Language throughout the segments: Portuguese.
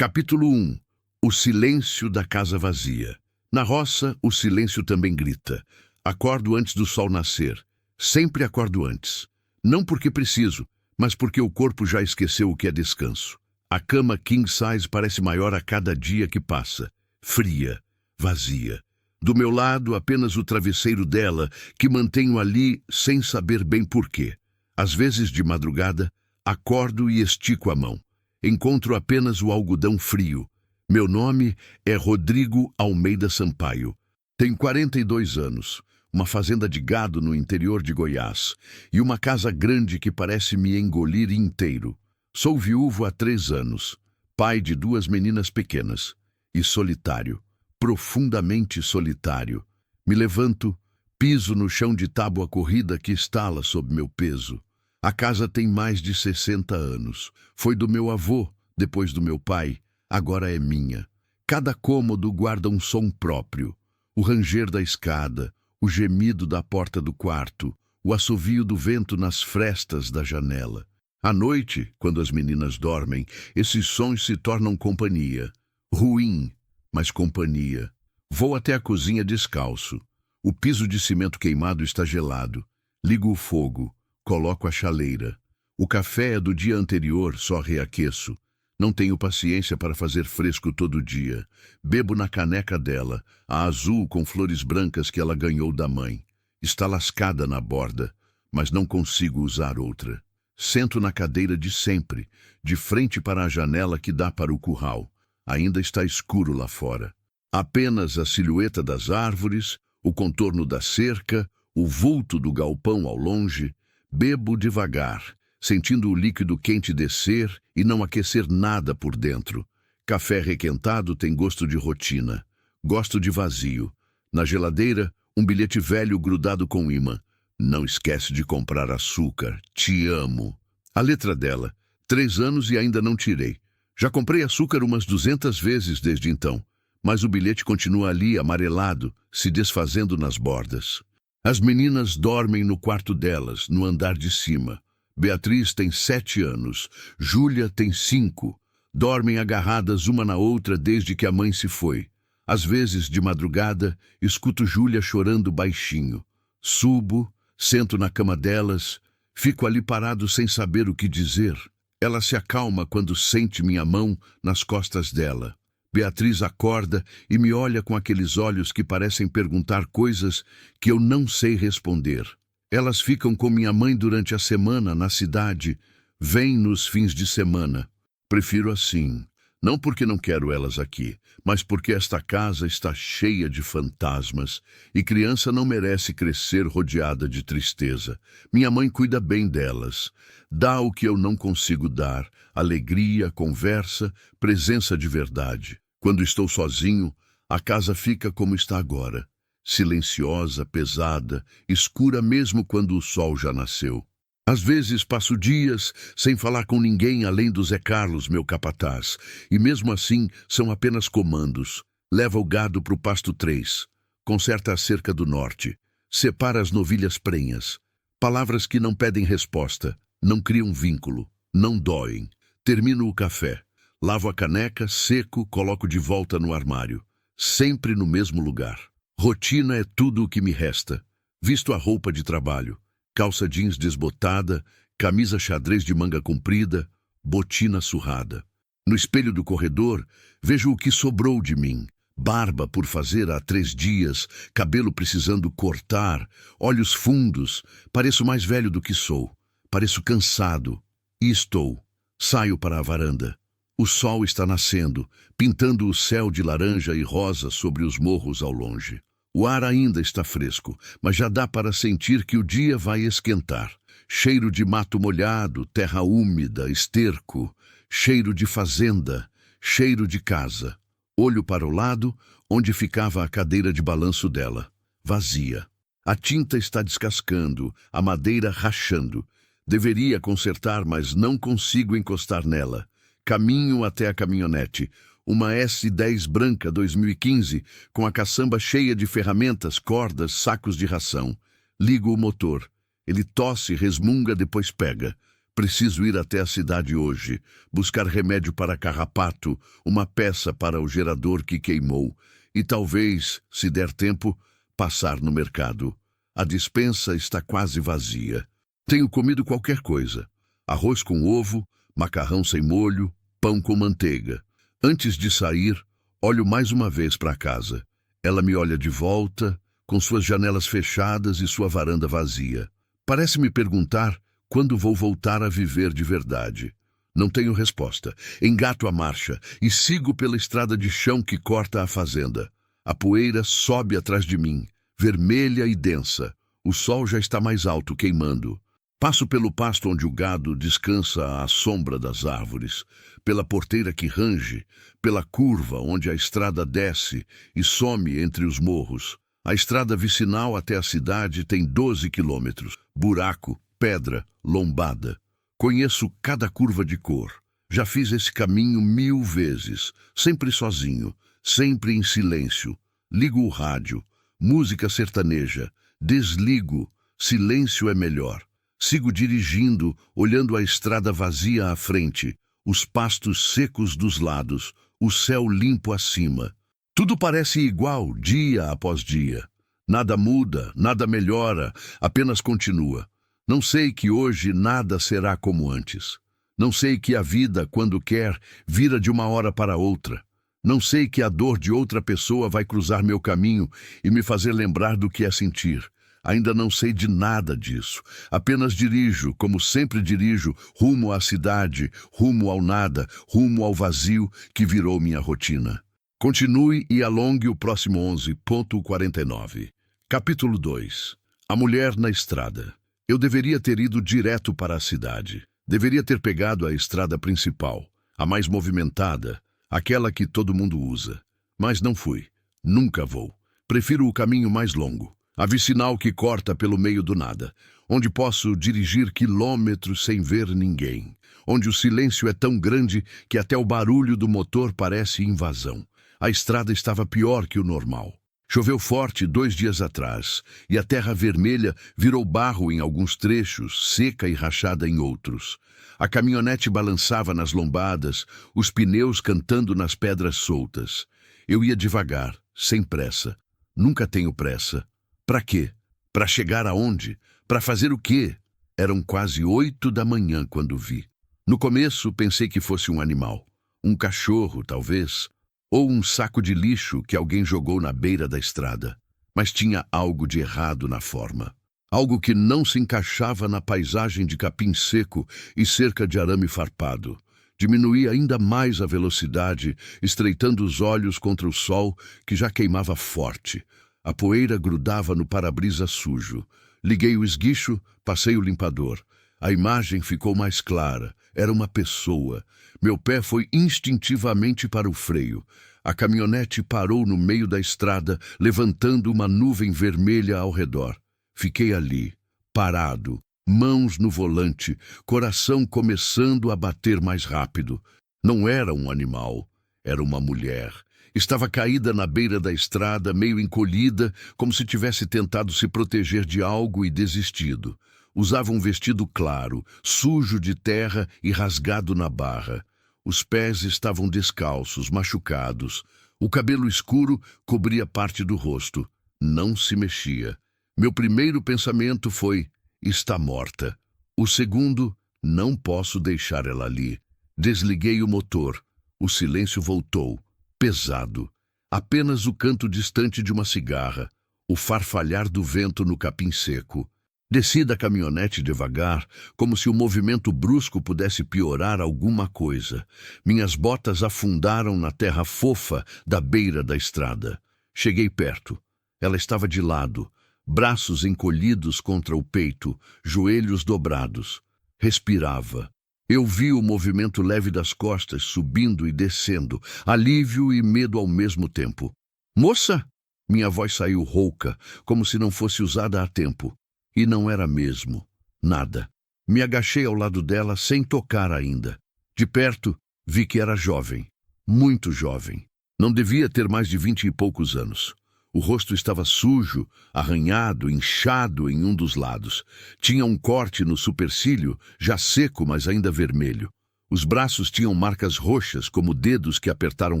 Capítulo 1. O silêncio da casa vazia. Na roça, o silêncio também grita. Acordo antes do sol nascer. Sempre acordo antes. Não porque preciso, mas porque o corpo já esqueceu o que é descanso. A cama king size parece maior a cada dia que passa. Fria, vazia. Do meu lado, apenas o travesseiro dela, que mantenho ali sem saber bem porquê. Às vezes, de madrugada, acordo e estico a mão. Encontro apenas o algodão frio. Meu nome é Rodrigo Almeida Sampaio. Tenho 42 anos, uma fazenda de gado no interior de Goiás e uma casa grande que parece me engolir inteiro. Sou viúvo há 3 anos, pai de 2 meninas pequenas e solitário, profundamente solitário. Me levanto, piso no chão de tábua corrida que estala sob meu peso. A casa tem mais de 60 anos. Foi do meu avô, depois do meu pai, agora é minha. Cada cômodo guarda um som próprio. O ranger da escada, o gemido da porta do quarto, o assovio do vento nas frestas da janela. À noite, quando as meninas dormem, esses sons se tornam companhia. Ruim, mas companhia. Vou até a cozinha descalço. O piso de cimento queimado está gelado. Ligo o fogo. Coloco a chaleira. O café é do dia anterior, só reaqueço. Não tenho paciência para fazer fresco todo dia. Bebo na caneca dela, a azul com flores brancas que ela ganhou da mãe. Está lascada na borda, mas não consigo usar outra. Sento na cadeira de sempre, de frente para a janela que dá para o curral. Ainda está escuro lá fora. Apenas a silhueta das árvores, o contorno da cerca, o vulto do galpão ao longe. Bebo devagar, sentindo o líquido quente descer e não aquecer nada por dentro. Café requentado tem gosto de rotina. Gosto de vazio. Na geladeira, um bilhete velho grudado com imã. Não esquece de comprar açúcar. Te amo. A letra dela. 3 anos e ainda não tirei. Já comprei açúcar umas 200 vezes desde então, mas o bilhete continua ali, amarelado, se desfazendo nas bordas. As meninas dormem no quarto delas, no andar de cima. Beatriz tem 7 anos, Júlia tem 5. Dormem agarradas uma na outra desde que a mãe se foi. Às vezes, de madrugada, escuto Júlia chorando baixinho. Subo, sento na cama delas, fico ali parado sem saber o que dizer. Ela se acalma quando sente minha mão nas costas dela. Beatriz acorda e me olha com aqueles olhos que parecem perguntar coisas que eu não sei responder. Elas ficam com minha mãe durante a semana na cidade, vêm nos fins de semana. Prefiro assim, não porque não quero elas aqui, mas porque esta casa está cheia de fantasmas e criança não merece crescer rodeada de tristeza. Minha mãe cuida bem delas, dá o que eu não consigo dar, alegria, conversa, presença de verdade. Quando estou sozinho, a casa fica como está agora, silenciosa, pesada, escura mesmo quando o sol já nasceu. Às vezes passo dias sem falar com ninguém além do Zé Carlos, meu capataz, e mesmo assim são apenas comandos. Leva o gado para o pasto 3, conserta a cerca do norte, separa as novilhas prenhas. Palavras que não pedem resposta, não criam vínculo, não doem. Termino o café, lavo a caneca, seco, coloco de volta no armário, sempre no mesmo lugar. Rotina é tudo o que me resta. Visto a roupa de trabalho, calça jeans desbotada, camisa xadrez de manga comprida, botina surrada. No espelho do corredor, vejo o que sobrou de mim. Barba por fazer há 3 dias, cabelo precisando cortar, olhos fundos. Pareço mais velho do que sou. Pareço cansado. E estou. Saio para a varanda. O sol está nascendo, pintando o céu de laranja e rosa sobre os morros ao longe. O ar ainda está fresco, mas já dá para sentir que o dia vai esquentar. Cheiro de mato molhado, terra úmida, esterco, cheiro de fazenda, cheiro de casa. Olho para o lado, onde ficava a cadeira de balanço dela, vazia. A tinta está descascando, a madeira rachando. Deveria consertar, mas não consigo encostar nela. Caminho até a caminhonete. Uma S10 branca 2015, com a caçamba cheia de ferramentas, cordas, sacos de ração. Ligo o motor. Ele tosse, resmunga, depois pega. Preciso ir até a cidade hoje, buscar remédio para carrapato, uma peça para o gerador que queimou e talvez, se der tempo, passar no mercado. A despensa está quase vazia. Tenho comido qualquer coisa: arroz com ovo, macarrão sem molho, pão com manteiga. Antes de sair, olho mais uma vez para casa. Ela me olha de volta, com suas janelas fechadas e sua varanda vazia. Parece me perguntar quando vou voltar a viver de verdade. Não tenho resposta. Engato a marcha e sigo pela estrada de chão que corta a fazenda. A poeira sobe atrás de mim, vermelha e densa. O sol já está mais alto, queimando. Passo pelo pasto onde o gado descansa à sombra das árvores, pela porteira que range, pela curva onde a estrada desce e some entre os morros. A estrada vicinal até a cidade tem 12 quilômetros. Buraco, pedra, lombada. Conheço cada curva de cor. Já fiz esse caminho 1000 vezes, sempre sozinho, sempre em silêncio. Ligo o rádio, música sertaneja. Desligo, silêncio é melhor. Sigo dirigindo, olhando a estrada vazia à frente, os pastos secos dos lados, o céu limpo acima. Tudo parece igual, dia após dia. Nada muda, nada melhora, apenas continua. Não sei que hoje nada será como antes. Não sei que a vida, quando quer, vira de uma hora para outra. Não sei que a dor de outra pessoa vai cruzar meu caminho e me fazer lembrar do que é sentir. Ainda não sei de nada disso. Apenas dirijo, como sempre dirijo, rumo à cidade, rumo ao nada, rumo ao vazio que virou minha rotina. Continue e alongue o próximo 11:49. Capítulo 2. A mulher na estrada. Eu deveria ter ido direto para a cidade. Deveria ter pegado a estrada principal, a mais movimentada, aquela que todo mundo usa. Mas não fui. Nunca vou. Prefiro o caminho mais longo. A vicinal que corta pelo meio do nada, onde posso dirigir quilômetros sem ver ninguém, onde o silêncio é tão grande que até o barulho do motor parece invasão. A estrada estava pior que o normal. Choveu forte 2 dias atrás, e a terra vermelha virou barro em alguns trechos, seca e rachada em outros. A caminhonete balançava nas lombadas, os pneus cantando nas pedras soltas. Eu ia devagar, sem pressa. Nunca tenho pressa. Para quê? Para chegar aonde? Para fazer o quê? Eram quase 8 da manhã quando vi. No começo pensei que fosse um animal. Um cachorro, talvez. Ou um saco de lixo que alguém jogou na beira da estrada. Mas tinha algo de errado na forma. Algo que não se encaixava na paisagem de capim seco e cerca de arame farpado. Diminuí ainda mais a velocidade, estreitando os olhos contra o sol que já queimava forte. A poeira grudava no para-brisa sujo. Liguei o esguicho, passei o limpador. A imagem ficou mais clara. Era uma pessoa. Meu pé foi instintivamente para o freio. A caminhonete parou no meio da estrada, levantando uma nuvem vermelha ao redor. Fiquei ali, parado, mãos no volante, coração começando a bater mais rápido. Não era um animal, era uma mulher. Estava caída na beira da estrada, meio encolhida, como se tivesse tentado se proteger de algo e desistido. Usava um vestido claro, sujo de terra e rasgado na barra. Os pés estavam descalços, machucados. O cabelo escuro cobria parte do rosto. Não se mexia. Meu primeiro pensamento foi: está morta. O segundo: não posso deixar ela ali. Desliguei o motor. O silêncio voltou. Pesado. Apenas o canto distante de uma cigarra, o farfalhar do vento no capim seco. Desci da caminhonete devagar, como se o movimento brusco pudesse piorar alguma coisa. Minhas botas afundaram na terra fofa da beira da estrada. Cheguei perto. Ela estava de lado, braços encolhidos contra o peito, joelhos dobrados. Respirava. Eu vi o movimento leve das costas subindo e descendo, alívio e medo ao mesmo tempo. Moça! Minha voz saiu rouca, como se não fosse usada há tempo. E não era mesmo. Nada. Me agachei ao lado dela sem tocar ainda. De perto, vi que era jovem. Muito jovem. Não devia ter mais de 20 e poucos anos. O rosto estava sujo, arranhado, inchado em um dos lados. Tinha um corte no supercílio, já seco, mas ainda vermelho. Os braços tinham marcas roxas, como dedos que apertaram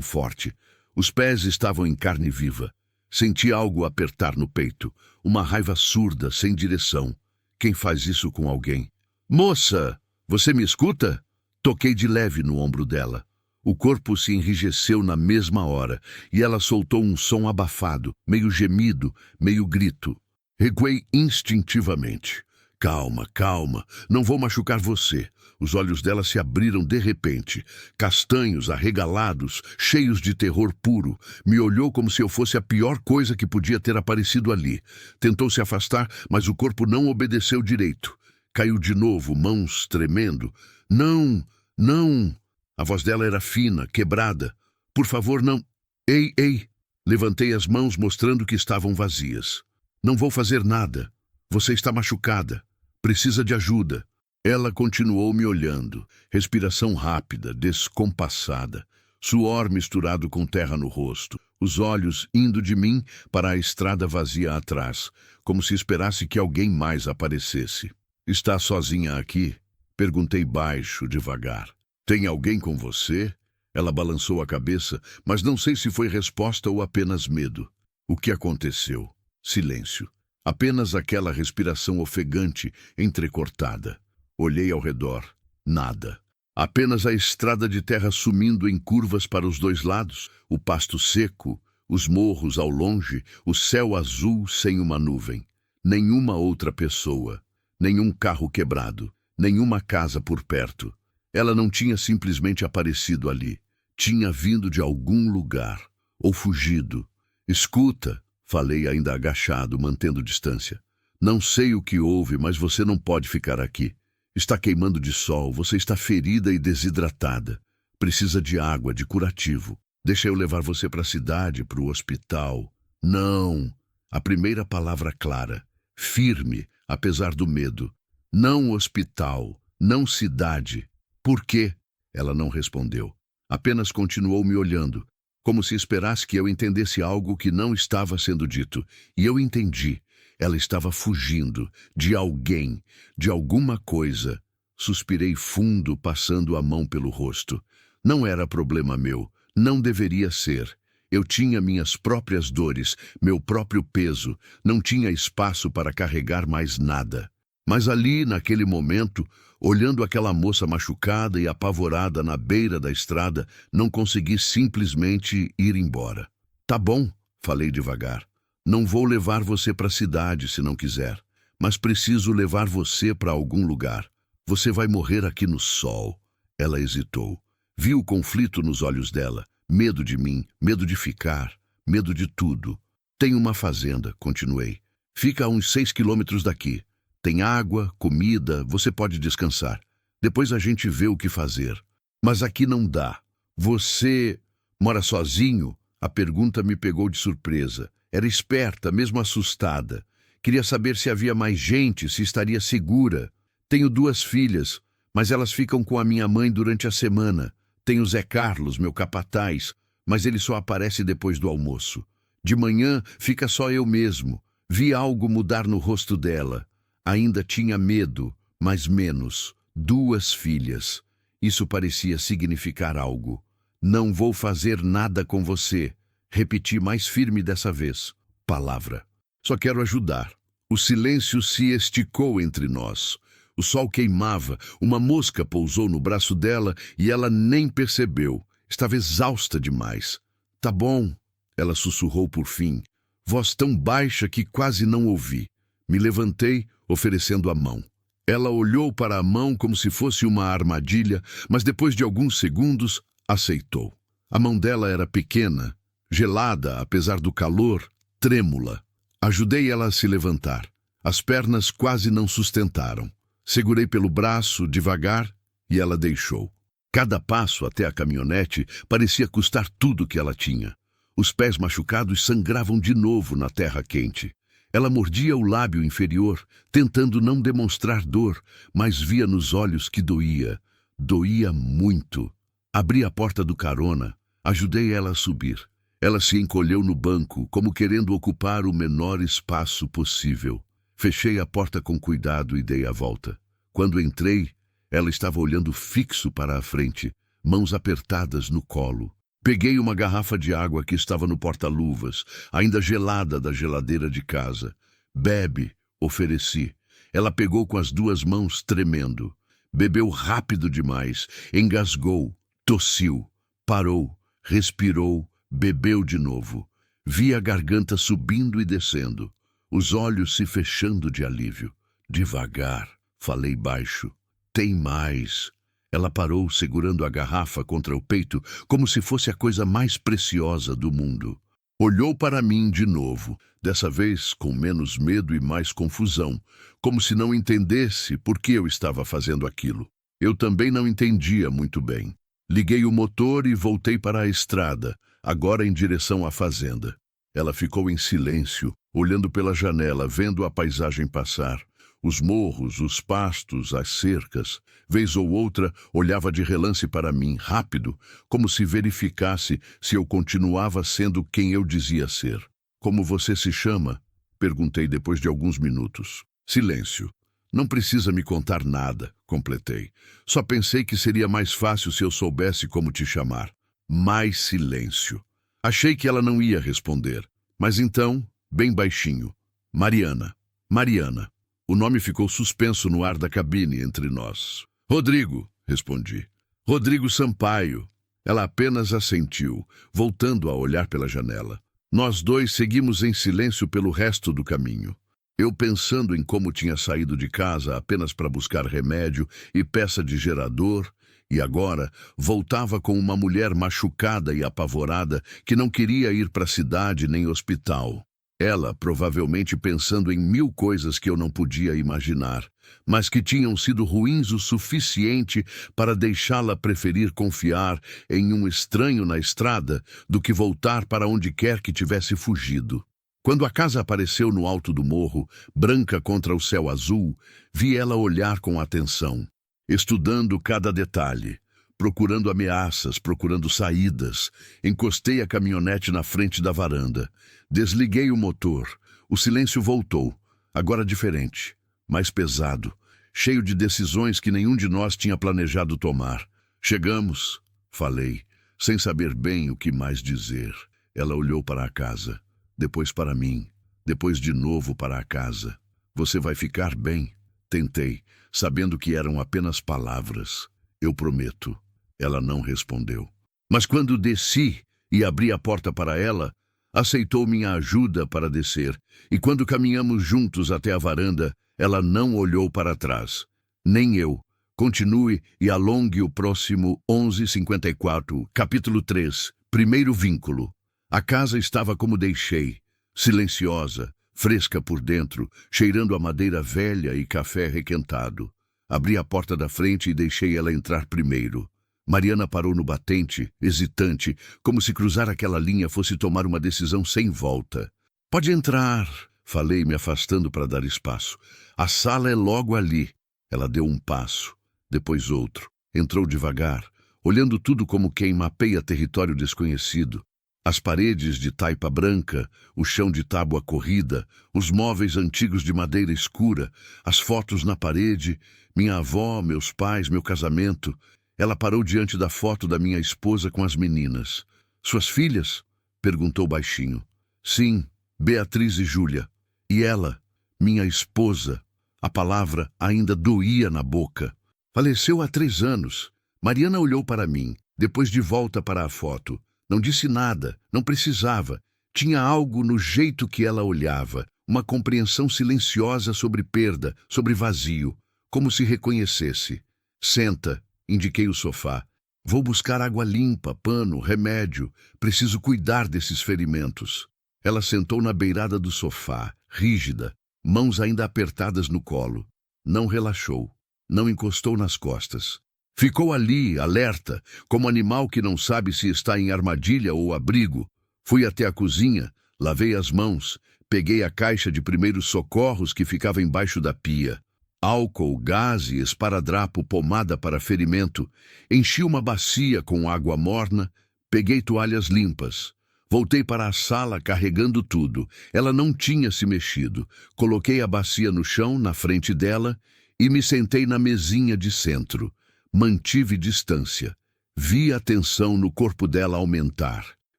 forte. Os pés estavam em carne viva. Senti algo apertar no peito. Uma raiva surda, sem direção. Quem faz isso com alguém? Moça, você me escuta? Toquei de leve no ombro dela. O corpo se enrijeceu na mesma hora, e ela soltou um som abafado, meio gemido, meio grito. Recuei instintivamente. Calma, calma, não vou machucar você. Os olhos dela se abriram de repente, castanhos, arregalados, cheios de terror puro. Me olhou como se eu fosse a pior coisa que podia ter aparecido ali. Tentou se afastar, mas o corpo não obedeceu direito. Caiu de novo, mãos tremendo. Não, não. A voz dela era fina, quebrada. Por favor, não. Ei, ei. Levantei as mãos mostrando que estavam vazias. Não vou fazer nada. Você está machucada. Precisa de ajuda. Ela continuou me olhando. Respiração rápida, descompassada. Suor misturado com terra no rosto. Os olhos indo de mim para a estrada vazia atrás, como se esperasse que alguém mais aparecesse. Está sozinha aqui? Perguntei baixo, devagar. Tem alguém com você? Ela balançou a cabeça, mas não sei se foi resposta ou apenas medo. O que aconteceu? Silêncio. Apenas aquela respiração ofegante, entrecortada. Olhei ao redor. Nada. Apenas a estrada de terra sumindo em curvas para os dois lados, o pasto seco, os morros ao longe, o céu azul sem uma nuvem. Nenhuma outra pessoa. Nenhum carro quebrado. Nenhuma casa por perto. Ela não tinha simplesmente aparecido ali. Tinha vindo de algum lugar. Ou fugido. Escuta, falei ainda agachado, mantendo distância. Não sei o que houve, mas você não pode ficar aqui. Está queimando de sol, você está ferida e desidratada. Precisa de água, de curativo. Deixa eu levar você para a cidade, para o hospital. Não. A primeira palavra clara. Firme, apesar do medo. Não hospital, não cidade. Por quê? Ela não respondeu. Apenas continuou me olhando, como se esperasse que eu entendesse algo que não estava sendo dito. E eu entendi. Ela estava fugindo de alguém, de alguma coisa. Suspirei fundo, passando a mão pelo rosto. Não era problema meu. Não deveria ser. Eu tinha minhas próprias dores, meu próprio peso. Não tinha espaço para carregar mais nada. Mas ali, naquele momento, olhando aquela moça machucada e apavorada na beira da estrada, não consegui simplesmente ir embora. Tá bom, falei devagar. Não vou levar você para a cidade se não quiser, mas preciso levar você para algum lugar. Você vai morrer aqui no sol. Ela hesitou. Vi o conflito nos olhos dela. Medo de mim, medo de ficar, medo de tudo. Tem uma fazenda, continuei. Fica a uns 6 quilômetros daqui. Tem água, comida, você pode descansar. Depois a gente vê o que fazer. Mas aqui não dá. Você mora sozinho? A pergunta me pegou de surpresa. Era esperta, mesmo assustada. Queria saber se havia mais gente, se estaria segura. Tenho 2 filhas, mas elas ficam com a minha mãe durante a semana. Tenho Zé Carlos, meu capataz, mas ele só aparece depois do almoço. De manhã fica só eu mesmo. Vi algo mudar no rosto dela. Ainda tinha medo, mas menos. 2 filhas. Isso parecia significar algo. Não vou fazer nada com você. Repeti mais firme dessa vez. Palavra. Só quero ajudar. O silêncio se esticou entre nós. O sol queimava, uma mosca pousou no braço dela e ela nem percebeu. Estava exausta demais. Tá bom, ela sussurrou por fim. Voz tão baixa que quase não ouvi. Me levantei, oferecendo a mão. Ela olhou para a mão como se fosse uma armadilha, mas depois de alguns segundos, aceitou. A mão dela era pequena, gelada, apesar do calor, trêmula. Ajudei ela a se levantar. As pernas quase não sustentaram. Segurei pelo braço, devagar, e ela deixou. Cada passo até a caminhonete parecia custar tudo que ela tinha. Os pés machucados sangravam de novo na terra quente. Ela mordia o lábio inferior, tentando não demonstrar dor, mas via nos olhos que doía. Doía muito. Abri a porta do carona, ajudei ela a subir. Ela se encolheu no banco, como querendo ocupar o menor espaço possível. Fechei a porta com cuidado e dei a volta. Quando entrei, ela estava olhando fixo para a frente, mãos apertadas no colo. Peguei uma garrafa de água que estava no porta-luvas, ainda gelada da geladeira de casa. Bebe, ofereci. Ela pegou com as 2 mãos, tremendo. Bebeu rápido demais, engasgou, tossiu, parou, respirou, bebeu de novo. Vi a garganta subindo e descendo, os olhos se fechando de alívio. Devagar, falei baixo. Tem mais. Ela parou, segurando a garrafa contra o peito, como se fosse a coisa mais preciosa do mundo. Olhou para mim de novo, dessa vez com menos medo e mais confusão, como se não entendesse por que eu estava fazendo aquilo. Eu também não entendia muito bem. Liguei o motor e voltei para a estrada, agora em direção à fazenda. Ela ficou em silêncio, olhando pela janela, vendo a paisagem passar. Os morros, os pastos, as cercas. Vez ou outra, olhava de relance para mim, rápido, como se verificasse se eu continuava sendo quem eu dizia ser. Como você se chama? Perguntei depois de alguns minutos. Silêncio. Não precisa me contar nada, completei. Só pensei que seria mais fácil se eu soubesse como te chamar. Mais silêncio. Achei que ela não ia responder. Mas então, bem baixinho. Mariana. Mariana. O nome ficou suspenso no ar da cabine entre nós. Rodrigo, respondi. Rodrigo Sampaio. Ela apenas assentiu, voltando a olhar pela janela. Nós 2 seguimos em silêncio pelo resto do caminho. Eu pensando em como tinha saído de casa apenas para buscar remédio e peça de gerador, e agora voltava com uma mulher machucada e apavorada que não queria ir para a cidade nem hospital. Ela, provavelmente pensando em 1000 coisas que eu não podia imaginar, mas que tinham sido ruins o suficiente para deixá-la preferir confiar em um estranho na estrada do que voltar para onde quer que tivesse fugido. Quando a casa apareceu no alto do morro, branca contra o céu azul, vi ela olhar com atenção, estudando cada detalhe, procurando ameaças, procurando saídas. Encostei a caminhonete na frente da varanda. Desliguei o motor. O silêncio voltou, agora diferente, mais pesado, cheio de decisões que nenhum de nós tinha planejado tomar. Chegamos, falei, sem saber bem o que mais dizer. Ela olhou para a casa, depois para mim, depois de novo para a casa. Você vai ficar bem? Tentei, sabendo que eram apenas palavras. Eu prometo. Ela não respondeu. Mas quando desci e abri a porta para ela, aceitou minha ajuda para descer, e quando caminhamos juntos até a varanda, ela não olhou para trás. Nem eu. Continue e alongue o próximo 11:54, capítulo 3, primeiro vínculo. A casa estava como deixei, silenciosa, fresca por dentro, cheirando a madeira velha e café requentado. Abri a porta da frente e deixei ela entrar primeiro. Mariana parou no batente, hesitante, como se cruzar aquela linha fosse tomar uma decisão sem volta. Pode entrar, falei, me afastando para dar espaço. A sala é logo ali. Ela deu um passo, depois outro. Entrou devagar, olhando tudo como quem mapeia território desconhecido. As paredes de taipa branca, o chão de tábua corrida, os móveis antigos de madeira escura, as fotos na parede, minha avó, meus pais, meu casamento. Ela parou diante da foto da minha esposa com as meninas. Suas filhas? Perguntou baixinho. Sim, Beatriz e Júlia. E ela, minha esposa. A palavra ainda doía na boca. Faleceu há 3 anos. Mariana olhou para mim, depois de volta para a foto. Não disse nada, não precisava. Tinha algo no jeito que ela olhava, uma compreensão silenciosa sobre perda, sobre vazio, como se reconhecesse. Senta. Indiquei o sofá. Vou buscar água limpa, pano, remédio. Preciso cuidar desses ferimentos. Ela sentou na beirada do sofá, rígida, mãos ainda apertadas no colo. Não relaxou. Não encostou nas costas. Ficou ali, alerta, como animal que não sabe se está em armadilha ou abrigo. Fui até a cozinha, lavei as mãos, peguei a caixa de primeiros socorros que ficava embaixo da pia. Álcool, gás e esparadrapo, pomada para ferimento. Enchi uma bacia com água morna, peguei toalhas limpas. Voltei para a sala carregando tudo. Ela não tinha se mexido. Coloquei a bacia no chão, na frente dela, e me sentei na mesinha de centro. Mantive distância. Vi a tensão no corpo dela aumentar.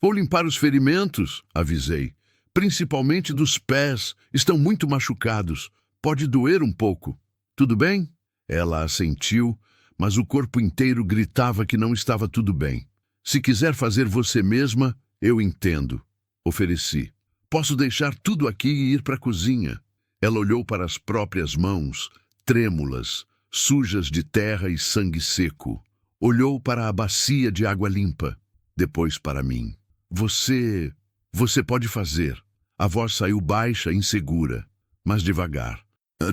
Vou limpar os ferimentos, avisei. Principalmente dos pés. Estão muito machucados. Pode doer um pouco. Tudo bem? Ela assentiu, mas o corpo inteiro gritava que não estava tudo bem. Se quiser fazer você mesma, eu entendo, ofereci. Posso deixar tudo aqui e ir para a cozinha. Ela olhou para as próprias mãos, trêmulas, sujas de terra e sangue seco. Olhou para a bacia de água limpa, depois para mim. Você pode fazer. A voz saiu baixa, insegura, mas devagar.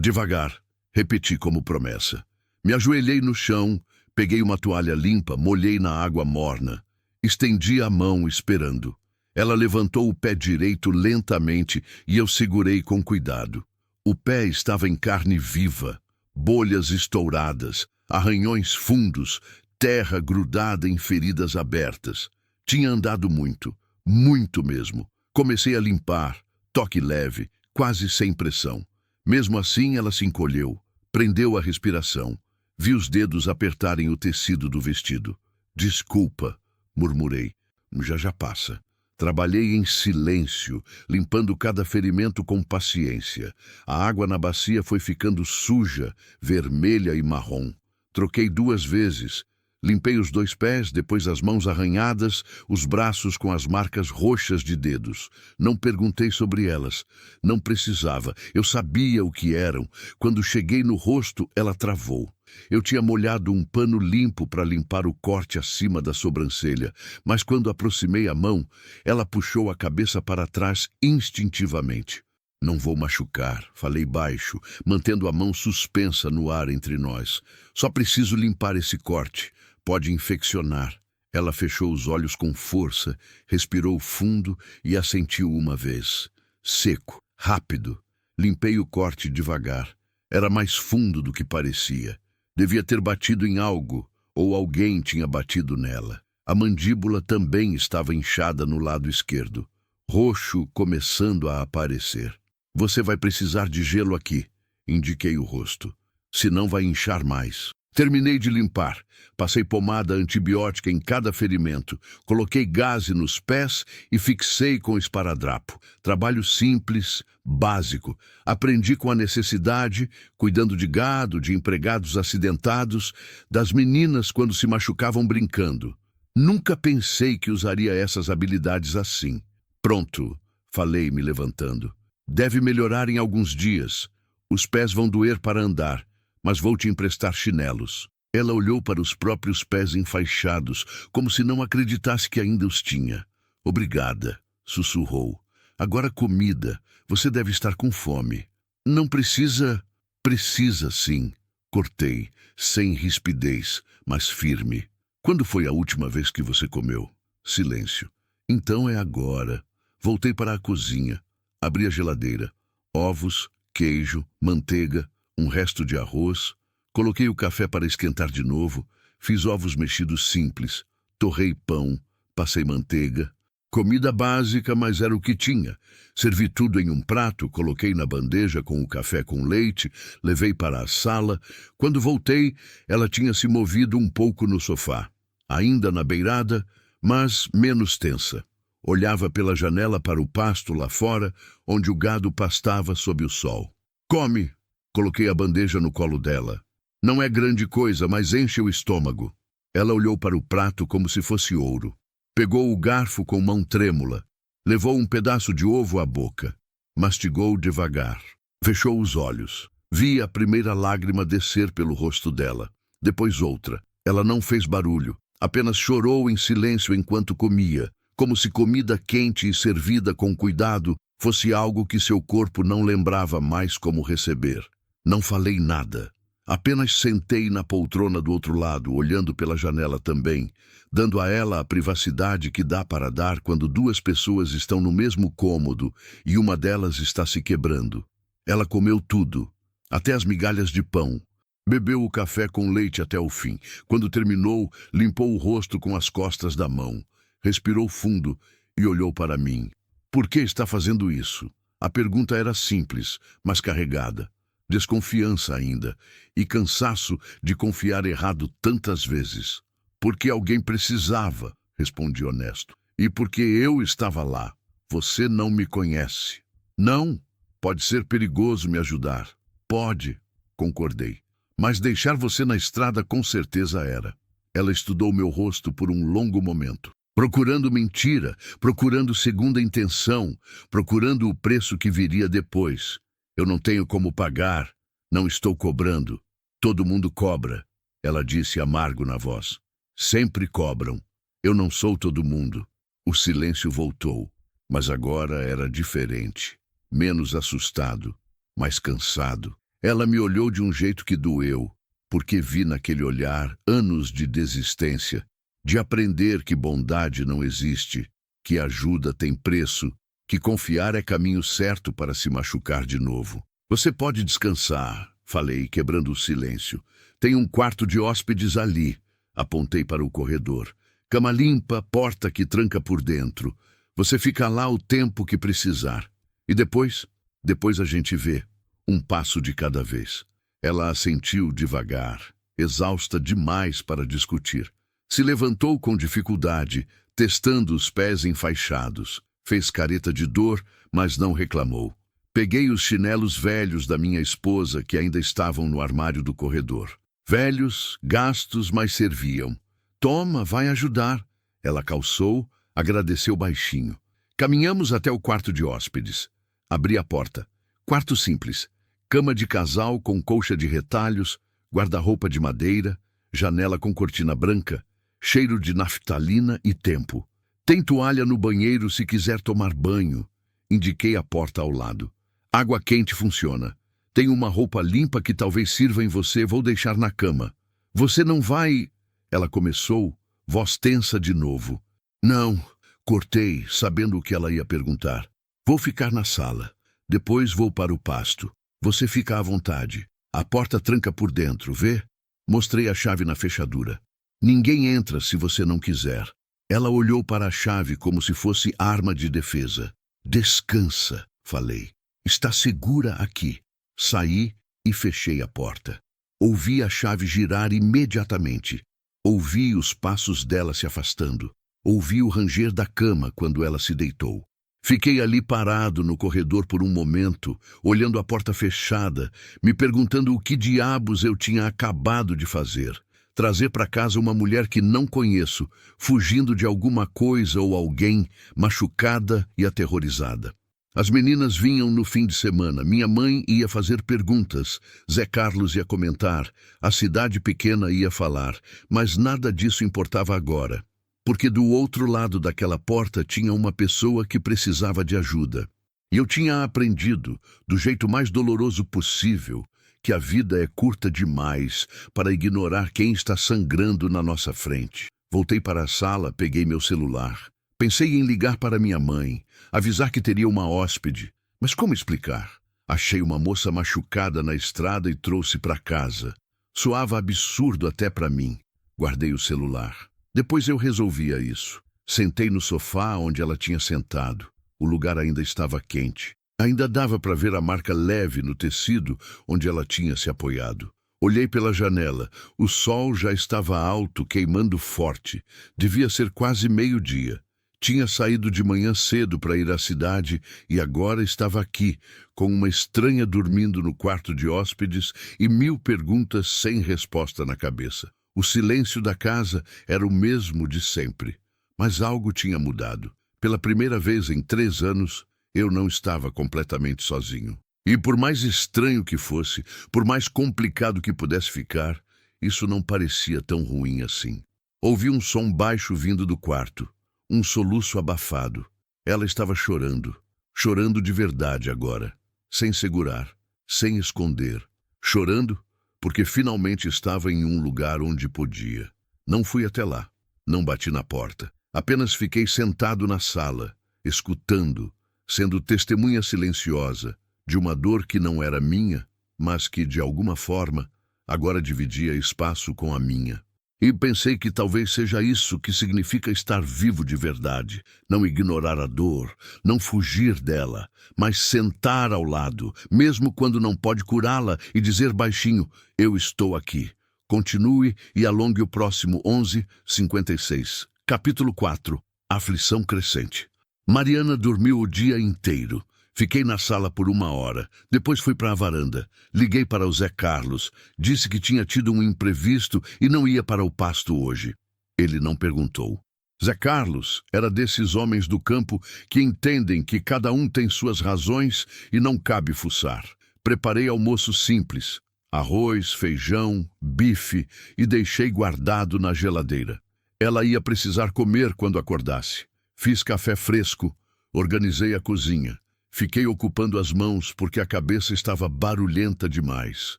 Devagar, repeti como promessa. Me ajoelhei no chão, peguei uma toalha limpa, molhei na água morna. Estendi a mão esperando. Ela levantou o pé direito lentamente e eu segurei com cuidado. O pé estava em carne viva, bolhas estouradas, arranhões fundos, terra grudada em feridas abertas. Tinha andado muito, muito mesmo. Comecei a limpar, toque leve, quase sem pressão. Mesmo assim, ela se encolheu, prendeu a respiração. Vi os dedos apertarem o tecido do vestido. Desculpa, murmurei. Já passa. Trabalhei em silêncio, limpando cada ferimento com paciência. A água na bacia foi ficando suja, vermelha e marrom. Troquei 2 vezes. Limpei os 2 pés, depois as mãos arranhadas, os braços com as marcas roxas de dedos. Não perguntei sobre elas. Não precisava. Eu sabia o que eram. Quando cheguei no rosto, ela travou. Eu tinha molhado um pano limpo para limpar o corte acima da sobrancelha, mas quando aproximei a mão, ela puxou a cabeça para trás instintivamente. Não vou machucar, falei baixo, mantendo a mão suspensa no ar entre nós. Só preciso limpar esse corte. Pode infeccionar. Ela fechou os olhos com força, respirou fundo e assentiu uma vez. Seco, rápido. Limpei o corte devagar. Era mais fundo do que parecia. Devia ter batido em algo, ou alguém tinha batido nela. A mandíbula também estava inchada no lado esquerdo, roxo começando a aparecer. Você vai precisar de gelo aqui, indiquei o rosto. Senão vai inchar mais. Terminei de limpar. Passei pomada antibiótica em cada ferimento. Coloquei gaze nos pés e fixei com esparadrapo. Trabalho simples, básico. Aprendi com a necessidade, cuidando de gado, de empregados acidentados, das meninas quando se machucavam brincando. Nunca pensei que usaria essas habilidades assim. Pronto, falei me levantando. Deve melhorar em alguns dias. Os pés vão doer para andar, mas vou te emprestar chinelos. Ela olhou para os próprios pés enfaixados, como se não acreditasse que ainda os tinha. Obrigada, sussurrou. Agora comida. Você deve estar com fome. Não precisa... Precisa, sim. Cortei, sem rispidez, mas firme. Quando foi a última vez que você comeu? Silêncio. Então é agora. Voltei para a cozinha. Abri a geladeira. Ovos, queijo, manteiga, um resto de arroz. Coloquei o café para esquentar de novo. Fiz ovos mexidos simples. Torrei pão. Passei manteiga. Comida básica, mas era o que tinha. Servi tudo em um prato, coloquei na bandeja com o café com leite, levei para a sala. Quando voltei, ela tinha se movido um pouco no sofá. Ainda na beirada, mas menos tensa. Olhava pela janela para o pasto lá fora, onde o gado pastava sob o sol. Come! Coloquei a bandeja no colo dela. Não é grande coisa, mas enche o estômago. Ela olhou para o prato como se fosse ouro. Pegou o garfo com mão trêmula. Levou um pedaço de ovo à boca. Mastigou devagar. Fechou os olhos. Vi a primeira lágrima descer pelo rosto dela. Depois outra. Ela não fez barulho. Apenas chorou em silêncio enquanto comia, como se comida quente e servida com cuidado fosse algo que seu corpo não lembrava mais como receber. Não falei nada. Apenas sentei na poltrona do outro lado, olhando pela janela também, dando a ela a privacidade que dá para dar quando 2 pessoas estão no mesmo cômodo e uma delas está se quebrando. Ela comeu tudo, até as migalhas de pão. Bebeu o café com leite até o fim. Quando terminou, limpou o rosto com as costas da mão. Respirou fundo e olhou para mim. Por que está fazendo isso? A pergunta era simples, mas carregada. Desconfiança ainda, e cansaço de confiar errado tantas vezes. Porque alguém precisava, respondi honesto. E porque eu estava lá. Você não me conhece. Não, pode ser perigoso me ajudar. Pode, concordei. Mas deixar você na estrada com certeza era. Ela estudou meu rosto por um longo momento. Procurando mentira, procurando segunda intenção, procurando o preço que viria depois. Eu não tenho como pagar, não estou cobrando. Todo mundo cobra, ela disse amargo na voz. Sempre cobram. Eu não sou todo mundo. O silêncio voltou, mas agora era diferente. Menos assustado, mais cansado. Ela me olhou de um jeito que doeu, porque vi naquele olhar anos de desistência, de aprender que bondade não existe, que ajuda tem preço, que confiar é caminho certo para se machucar de novo. Você pode descansar, falei, quebrando o silêncio. Tem um quarto de hóspedes ali. Apontei para o corredor. Cama limpa, porta que tranca por dentro. Você fica lá o tempo que precisar. E depois? Depois a gente vê. Um passo de cada vez. Ela assentiu devagar, exausta demais para discutir. Se levantou com dificuldade, testando os pés enfaixados. Fez careta de dor, mas não reclamou. Peguei os chinelos velhos da minha esposa que ainda estavam no armário do corredor. Velhos, gastos, mas serviam. Toma, vai ajudar. Ela calçou, agradeceu baixinho. Caminhamos até o quarto de hóspedes. Abri a porta. Quarto simples. Cama de casal com colcha de retalhos, guarda-roupa de madeira, janela com cortina branca, cheiro de naftalina e tempo. Tem toalha no banheiro se quiser tomar banho. Indiquei a porta ao lado. Água quente funciona. Tem uma roupa limpa que talvez sirva em você, vou deixar na cama. Você não vai... Ela começou, voz tensa de novo. Não, cortei, sabendo o que ela ia perguntar. Vou ficar na sala. Depois vou para o pasto. Você fica à vontade. A porta tranca por dentro, vê? Mostrei a chave na fechadura. Ninguém entra se você não quiser. Ela olhou para a chave como se fosse arma de defesa. Descansa, falei. Está segura aqui. Saí e fechei a porta. Ouvi a chave girar imediatamente. Ouvi os passos dela se afastando. Ouvi o ranger da cama quando ela se deitou. Fiquei ali parado no corredor por um momento, olhando a porta fechada, me perguntando o que diabos eu tinha acabado de fazer. Trazer para casa uma mulher que não conheço, fugindo de alguma coisa ou alguém, machucada e aterrorizada. As meninas vinham no fim de semana, minha mãe ia fazer perguntas, Zé Carlos ia comentar, a cidade pequena ia falar, mas nada disso importava agora. Porque do outro lado daquela porta tinha uma pessoa que precisava de ajuda. E eu tinha aprendido, do jeito mais doloroso possível, que a vida é curta demais para ignorar quem está sangrando na nossa frente. Voltei para a sala, peguei meu celular. Pensei em ligar para minha mãe, avisar que teria uma hóspede. Mas como explicar? Achei uma moça machucada na estrada e trouxe para casa. Soava absurdo até para mim. Guardei o celular. Depois eu resolvia isso. Sentei no sofá onde ela tinha sentado. O lugar ainda estava quente. Ainda dava para ver a marca leve no tecido onde ela tinha se apoiado. Olhei pela janela. O sol já estava alto, queimando forte. Devia ser quase meio-dia. Tinha saído de manhã cedo para ir à cidade e agora estava aqui, com uma estranha dormindo no quarto de hóspedes e 1000 perguntas sem resposta na cabeça. O silêncio da casa era o mesmo de sempre, mas algo tinha mudado. Pela primeira vez em 3 anos, eu não estava completamente sozinho. E por mais estranho que fosse, por mais complicado que pudesse ficar, isso não parecia tão ruim assim. Ouvi um som baixo vindo do quarto, um soluço abafado. Ela estava chorando, chorando de verdade agora, sem segurar, sem esconder. Chorando porque finalmente estava em um lugar onde podia. Não fui até lá, não bati na porta. Apenas fiquei sentado na sala, escutando, sendo testemunha silenciosa de uma dor que não era minha, mas que, de alguma forma, agora dividia espaço com a minha. E pensei que talvez seja isso que significa estar vivo de verdade. Não ignorar a dor, não fugir dela, mas sentar ao lado, mesmo quando não pode curá-la, e dizer baixinho: eu estou aqui. Continue e alongue o próximo 11:56. Capítulo 4. Aflição crescente. Mariana dormiu o dia inteiro. Fiquei na sala por 1 hora. Depois fui para a varanda. Liguei para o Zé Carlos. Disse que tinha tido um imprevisto e não ia para o pasto hoje. Ele não perguntou. Zé Carlos era desses homens do campo que entendem que cada um tem suas razões e não cabe fuçar. Preparei almoço simples. Arroz, feijão, bife e deixei guardado na geladeira. Ela ia precisar comer quando acordasse. Fiz café fresco. Organizei a cozinha. Fiquei ocupando as mãos porque a cabeça estava barulhenta demais.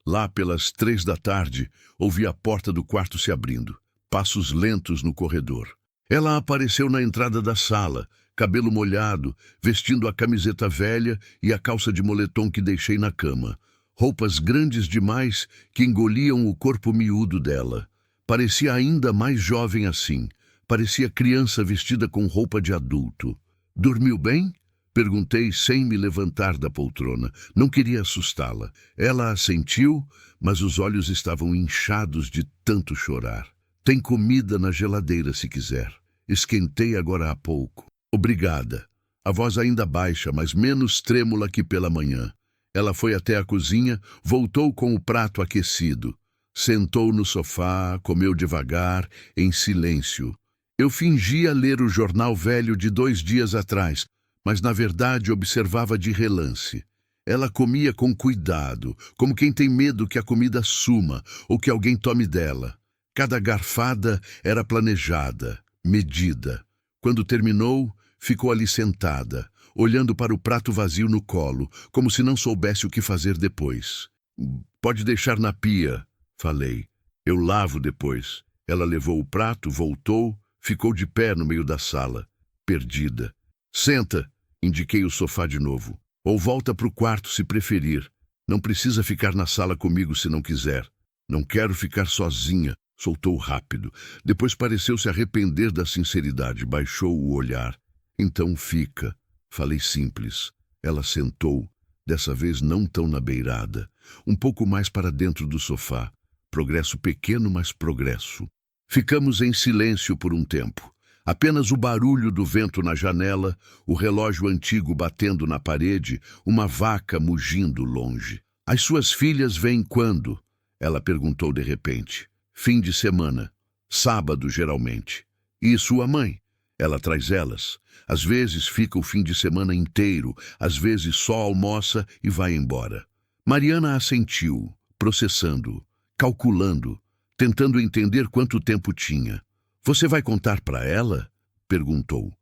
Lá pelas 3 da tarde, ouvi a porta do quarto se abrindo. Passos lentos no corredor. Ela apareceu na entrada da sala, cabelo molhado, vestindo a camiseta velha e a calça de moletom que deixei na cama. Roupas grandes demais que engoliam o corpo miúdo dela. Parecia ainda mais jovem assim. Parecia criança vestida com roupa de adulto. Dormiu bem? Perguntei sem me levantar da poltrona. Não queria assustá-la. Ela assentiu, mas os olhos estavam inchados de tanto chorar. Tem comida na geladeira se quiser. Esquentei agora há pouco. Obrigada. A voz ainda baixa, mas menos trêmula que pela manhã. Ela foi até a cozinha, voltou com o prato aquecido. Sentou no sofá, comeu devagar, em silêncio. Eu fingia ler o jornal velho de 2 dias atrás, mas na verdade observava de relance. Ela comia com cuidado, como quem tem medo que a comida suma ou que alguém tome dela. Cada garfada era planejada, medida. Quando terminou, ficou ali sentada, olhando para o prato vazio no colo, como se não soubesse o que fazer depois. Pode deixar na pia, falei. Eu lavo depois. Ela levou o prato, voltou, ficou de pé no meio da sala, perdida. Senta, indiquei o sofá de novo. Ou volta para o quarto se preferir. Não precisa ficar na sala comigo se não quiser. Não quero ficar sozinha, soltou rápido. Depois pareceu se arrepender da sinceridade, baixou o olhar. Então fica, falei simples. Ela sentou, dessa vez não tão na beirada, um pouco mais para dentro do sofá. Progresso pequeno, mas progresso. Ficamos em silêncio por um tempo. Apenas o barulho do vento na janela, o relógio antigo batendo na parede, uma vaca mugindo longe. As suas filhas vêm quando? Ela perguntou de repente. Fim de semana. Sábado, geralmente. E sua mãe? Ela traz elas. Às vezes fica o fim de semana inteiro, às vezes só almoça e vai embora. Mariana assentiu, processando, calculando, tentando entender quanto tempo tinha. Você vai contar para ela? Perguntou.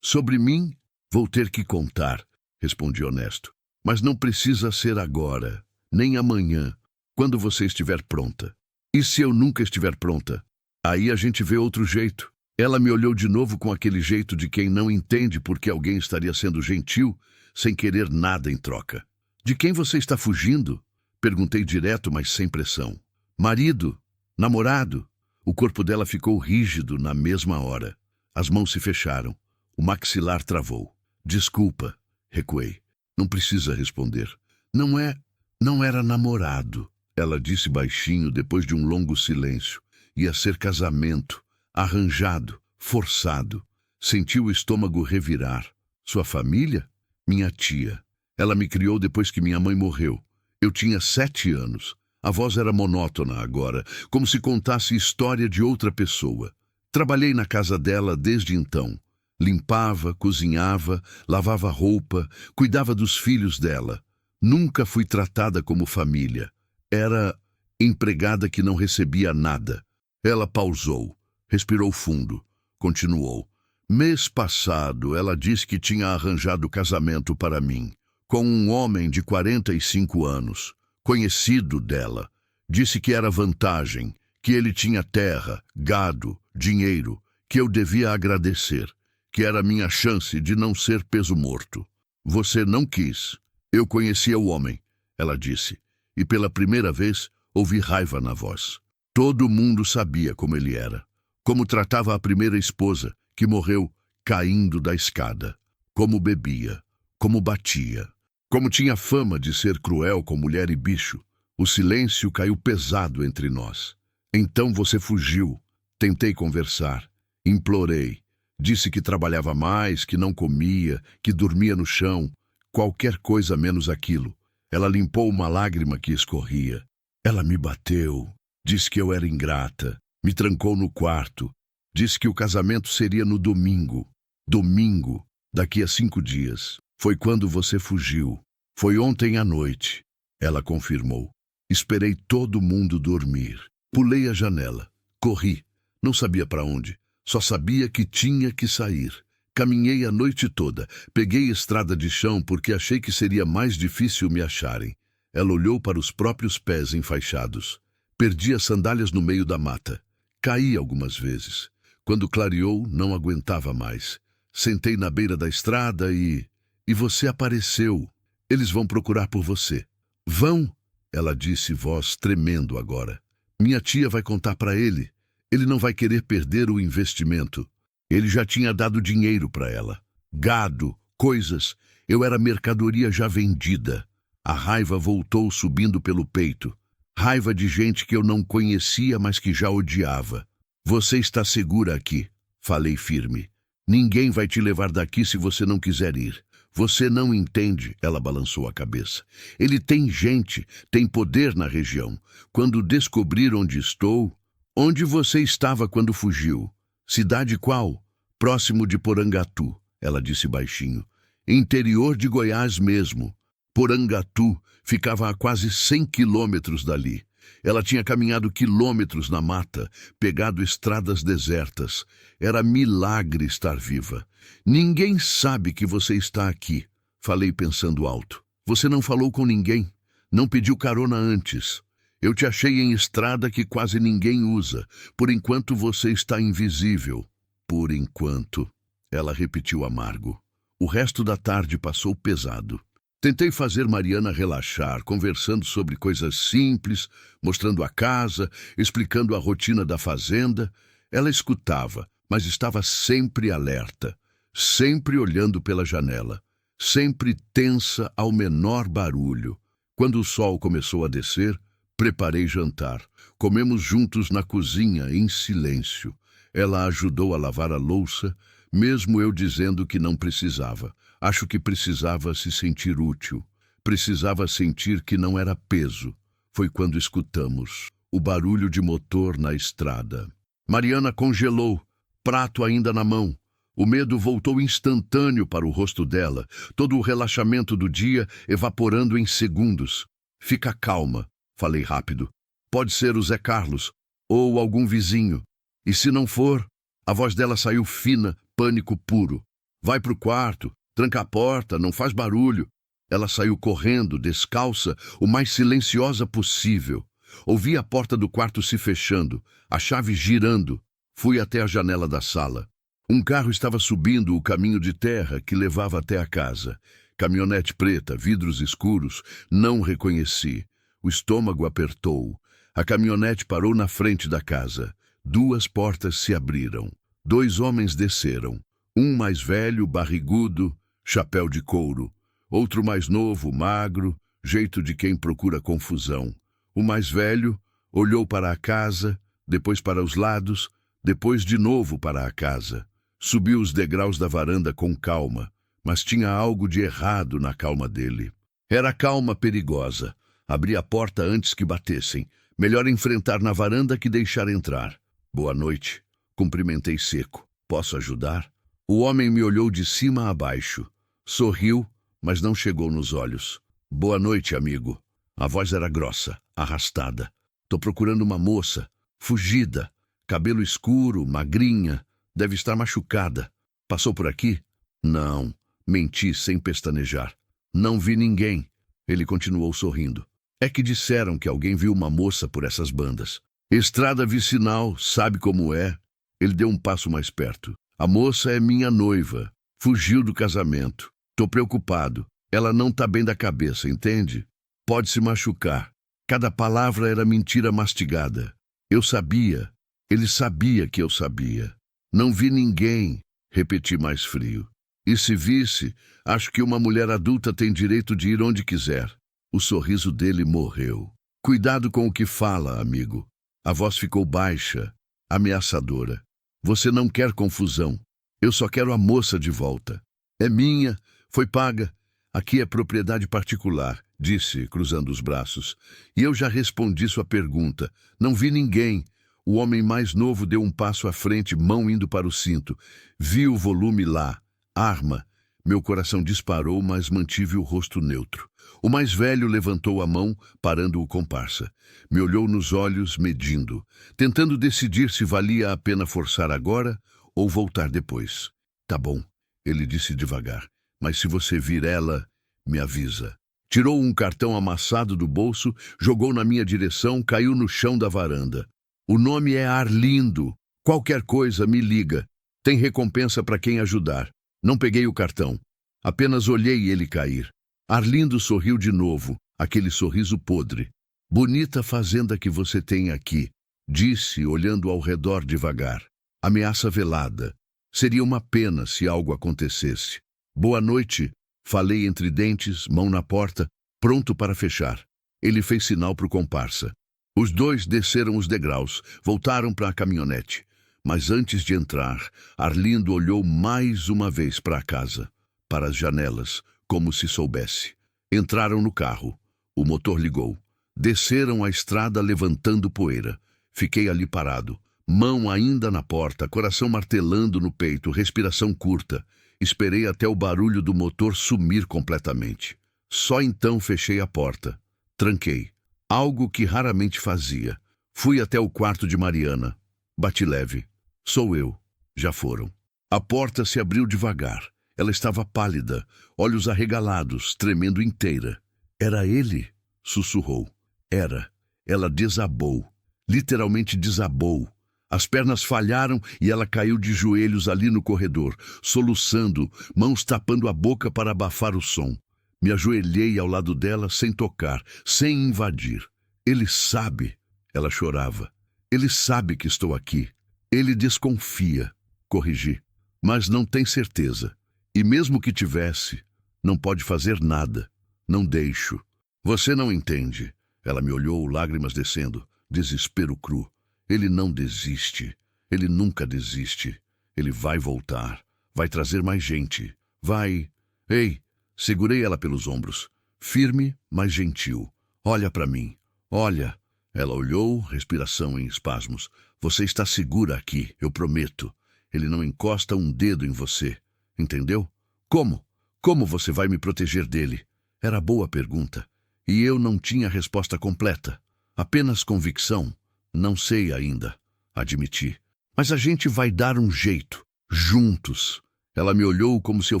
Sobre mim? Vou ter que contar, respondi honesto. Mas não precisa ser agora, nem amanhã, quando você estiver pronta. E se eu nunca estiver pronta? Aí a gente vê outro jeito. Ela me olhou de novo com aquele jeito de quem não entende por que alguém estaria sendo gentil, sem querer nada em troca. De quem você está fugindo? Perguntei direto, mas sem pressão. Marido? Namorado? O corpo dela ficou rígido na mesma hora. As mãos se fecharam. O maxilar travou. Desculpa, recuei. Não precisa responder. Não era namorado. Ela disse baixinho depois de um longo silêncio. Ia ser casamento. Arranjado, forçado. Senti o estômago revirar. Sua família? Minha tia. Ela me criou depois que minha mãe morreu. Eu tinha 7 anos. A voz era monótona agora, como se contasse história de outra pessoa. Trabalhei na casa dela desde então. Limpava, cozinhava, lavava roupa, cuidava dos filhos dela. Nunca fui tratada como família. Era empregada que não recebia nada. Ela pausou, respirou fundo, continuou. Mês passado, ela disse que tinha arranjado casamento para mim, com um homem de 45 anos. Conhecido dela, disse que era vantagem, que ele tinha terra, gado, dinheiro, que eu devia agradecer, que era minha chance de não ser peso morto. Você não quis. Eu conhecia o homem, ela disse, e pela primeira vez ouvi raiva na voz. Todo mundo sabia como ele era, como tratava a primeira esposa, que morreu caindo da escada, como bebia, como batia, como tinha fama de ser cruel com mulher e bicho. O silêncio caiu pesado entre nós. Então você fugiu. Tentei conversar, implorei. Disse que trabalhava mais, que não comia, que dormia no chão. Qualquer coisa menos aquilo. Ela limpou uma lágrima que escorria. Ela me bateu. Disse que eu era ingrata. Me trancou no quarto. Disse que o casamento seria no domingo. Domingo, daqui a 5 dias. Foi quando você fugiu. Foi ontem à noite. Ela confirmou. Esperei todo mundo dormir. Pulei a janela. Corri. Não sabia para onde. Só sabia que tinha que sair. Caminhei a noite toda. Peguei estrada de chão porque achei que seria mais difícil me acharem. Ela olhou para os próprios pés enfaixados. Perdi as sandálias no meio da mata. Caí algumas vezes. Quando clareou, não aguentava mais. Sentei na beira da estrada e você apareceu. Eles vão procurar por você. Vão, ela disse, voz tremendo agora. Minha tia vai contar para ele. Ele não vai querer perder o investimento. Ele já tinha dado dinheiro para ela. Gado, coisas. Eu era mercadoria já vendida. A raiva voltou subindo pelo peito. Raiva de gente que eu não conhecia, mas que já odiava. Você está segura aqui, falei firme. Ninguém vai te levar daqui se você não quiser ir. Você não entende, ela balançou a cabeça. Ele tem gente, tem poder na região. Quando descobrir onde estou... Onde você estava quando fugiu? Cidade qual? Próximo de Porangatu, ela disse baixinho. Interior de Goiás mesmo. Porangatu ficava a quase 100 quilômetros dali. Ela tinha caminhado quilômetros na mata, pegado estradas desertas. Era milagre estar viva. Ninguém sabe que você está aqui, falei pensando alto. Você não falou com ninguém, não pediu carona antes. Eu te achei em estrada que quase ninguém usa. Por enquanto você está invisível. Por enquanto, ela repetiu amargo. O resto da tarde passou pesado. Tentei fazer Mariana relaxar, conversando sobre coisas simples, mostrando a casa, explicando a rotina da fazenda. Ela escutava, mas estava sempre alerta, sempre olhando pela janela, sempre tensa ao menor barulho. Quando o sol começou a descer, preparei jantar. Comemos juntos na cozinha, em silêncio. Ela ajudou a lavar a louça, mesmo eu dizendo que não precisava. Acho que precisava se sentir útil. Precisava sentir que não era peso. Foi quando escutamos o barulho de motor na estrada. Mariana congelou, prato ainda na mão. O medo voltou instantâneo para o rosto dela, todo o relaxamento do dia evaporando em segundos. Fica calma, falei rápido. Pode ser o Zé Carlos ou algum vizinho. E se não for, a voz dela saiu fina, pânico puro. Vai pro quarto, tranca a porta, não faz barulho. Ela saiu correndo, descalça, o mais silenciosa possível. Ouvi a porta do quarto se fechando, a chave girando. Fui até a janela da sala. Um carro estava subindo o caminho de terra que levava até a casa. Caminhonete preta, vidros escuros, não reconheci. O estômago apertou. A caminhonete parou na frente da casa. 2 portas se abriram. 2 homens desceram. Um mais velho, barrigudo, chapéu de couro. Outro mais novo, magro, jeito de quem procura confusão. O mais velho olhou para a casa, depois para os lados, depois de novo para a casa. Subiu os degraus da varanda com calma, mas tinha algo de errado na calma dele. Era calma perigosa. Abri a porta antes que batessem. Melhor enfrentar na varanda que deixar entrar. Boa noite. Cumprimentei seco. Posso ajudar? O homem me olhou de cima a baixo. Sorriu, mas não chegou nos olhos. Boa noite, amigo. A voz era grossa, arrastada. Tô procurando uma moça. Fugida. Cabelo escuro, magrinha. Deve estar machucada. Passou por aqui? Não. Menti sem pestanejar. Não vi ninguém. Ele continuou sorrindo. É que disseram que alguém viu uma moça por essas bandas. Estrada vicinal, sabe como é? Ele deu um passo mais perto. A moça é minha noiva. Fugiu do casamento. Tô preocupado. Ela não tá bem da cabeça, entende? Pode se machucar. Cada palavra era mentira mastigada. Eu sabia. Ele sabia que eu sabia. Não vi ninguém, repeti mais frio. E se visse, acho que uma mulher adulta tem direito de ir onde quiser. O sorriso dele morreu. Cuidado com o que fala, amigo. A voz ficou baixa, ameaçadora. Você não quer confusão. Eu só quero a moça de volta. É minha, foi paga. Aqui é propriedade particular, disse, cruzando os braços. E eu já respondi sua pergunta. Não vi ninguém. O homem mais novo deu um passo à frente, mão indo para o cinto. Vi o volume lá. Arma. Meu coração disparou, mas mantive o rosto neutro. O mais velho levantou a mão, parando o comparsa. Me olhou nos olhos, medindo, tentando decidir se valia a pena forçar agora ou voltar depois. Tá bom, ele disse devagar, mas se você vir ela, me avisa. Tirou um cartão amassado do bolso, jogou na minha direção, caiu no chão da varanda. O nome é Arlindo. Qualquer coisa, me liga. Tem recompensa para quem ajudar. Não peguei o cartão. Apenas olhei ele cair. Arlindo sorriu de novo, aquele sorriso podre. Bonita fazenda que você tem aqui, disse, olhando ao redor devagar. Ameaça velada. Seria uma pena se algo acontecesse. Boa noite, falei entre dentes, mão na porta, pronto para fechar. Ele fez sinal para o comparsa. Os dois desceram os degraus, voltaram para a caminhonete. Mas antes de entrar, Arlindo olhou mais uma vez para a casa, para as janelas, como se soubesse. Entraram no carro. O motor ligou. Desceram a estrada levantando poeira. Fiquei ali parado, mão ainda na porta, coração martelando no peito, respiração curta. Esperei até o barulho do motor sumir completamente. Só então fechei a porta. Tranquei. Algo que raramente fazia. Fui até o quarto de Mariana. Bati leve. Sou eu. Já foram. A porta se abriu devagar. Ela estava pálida, olhos arregalados, tremendo inteira. Era ele, sussurrou. Era. Ela desabou. Literalmente desabou. As pernas falharam e ela caiu de joelhos ali no corredor, soluçando, mãos tapando a boca para abafar o som. Me ajoelhei ao lado dela sem tocar, sem invadir. Ele sabe, ela chorava. Ele sabe que estou aqui. Ele desconfia, corrigi, mas não tem certeza. E mesmo que tivesse, não pode fazer nada. Não deixo. Você não entende. Ela me olhou, lágrimas descendo, desespero cru. Ele não desiste. Ele nunca desiste. Ele vai voltar. Vai trazer mais gente. Vai. Ei! Segurei ela pelos ombros. Firme, mas gentil. Olha para mim. Olha. Ela olhou, respiração em espasmos. Você está segura aqui, eu prometo. Ele não encosta um dedo em você. Entendeu? Como? Como você vai me proteger dele? Era boa pergunta. E eu não tinha resposta completa. Apenas convicção. Não sei ainda, admiti. Mas a gente vai dar um jeito. Juntos. Ela me olhou como se eu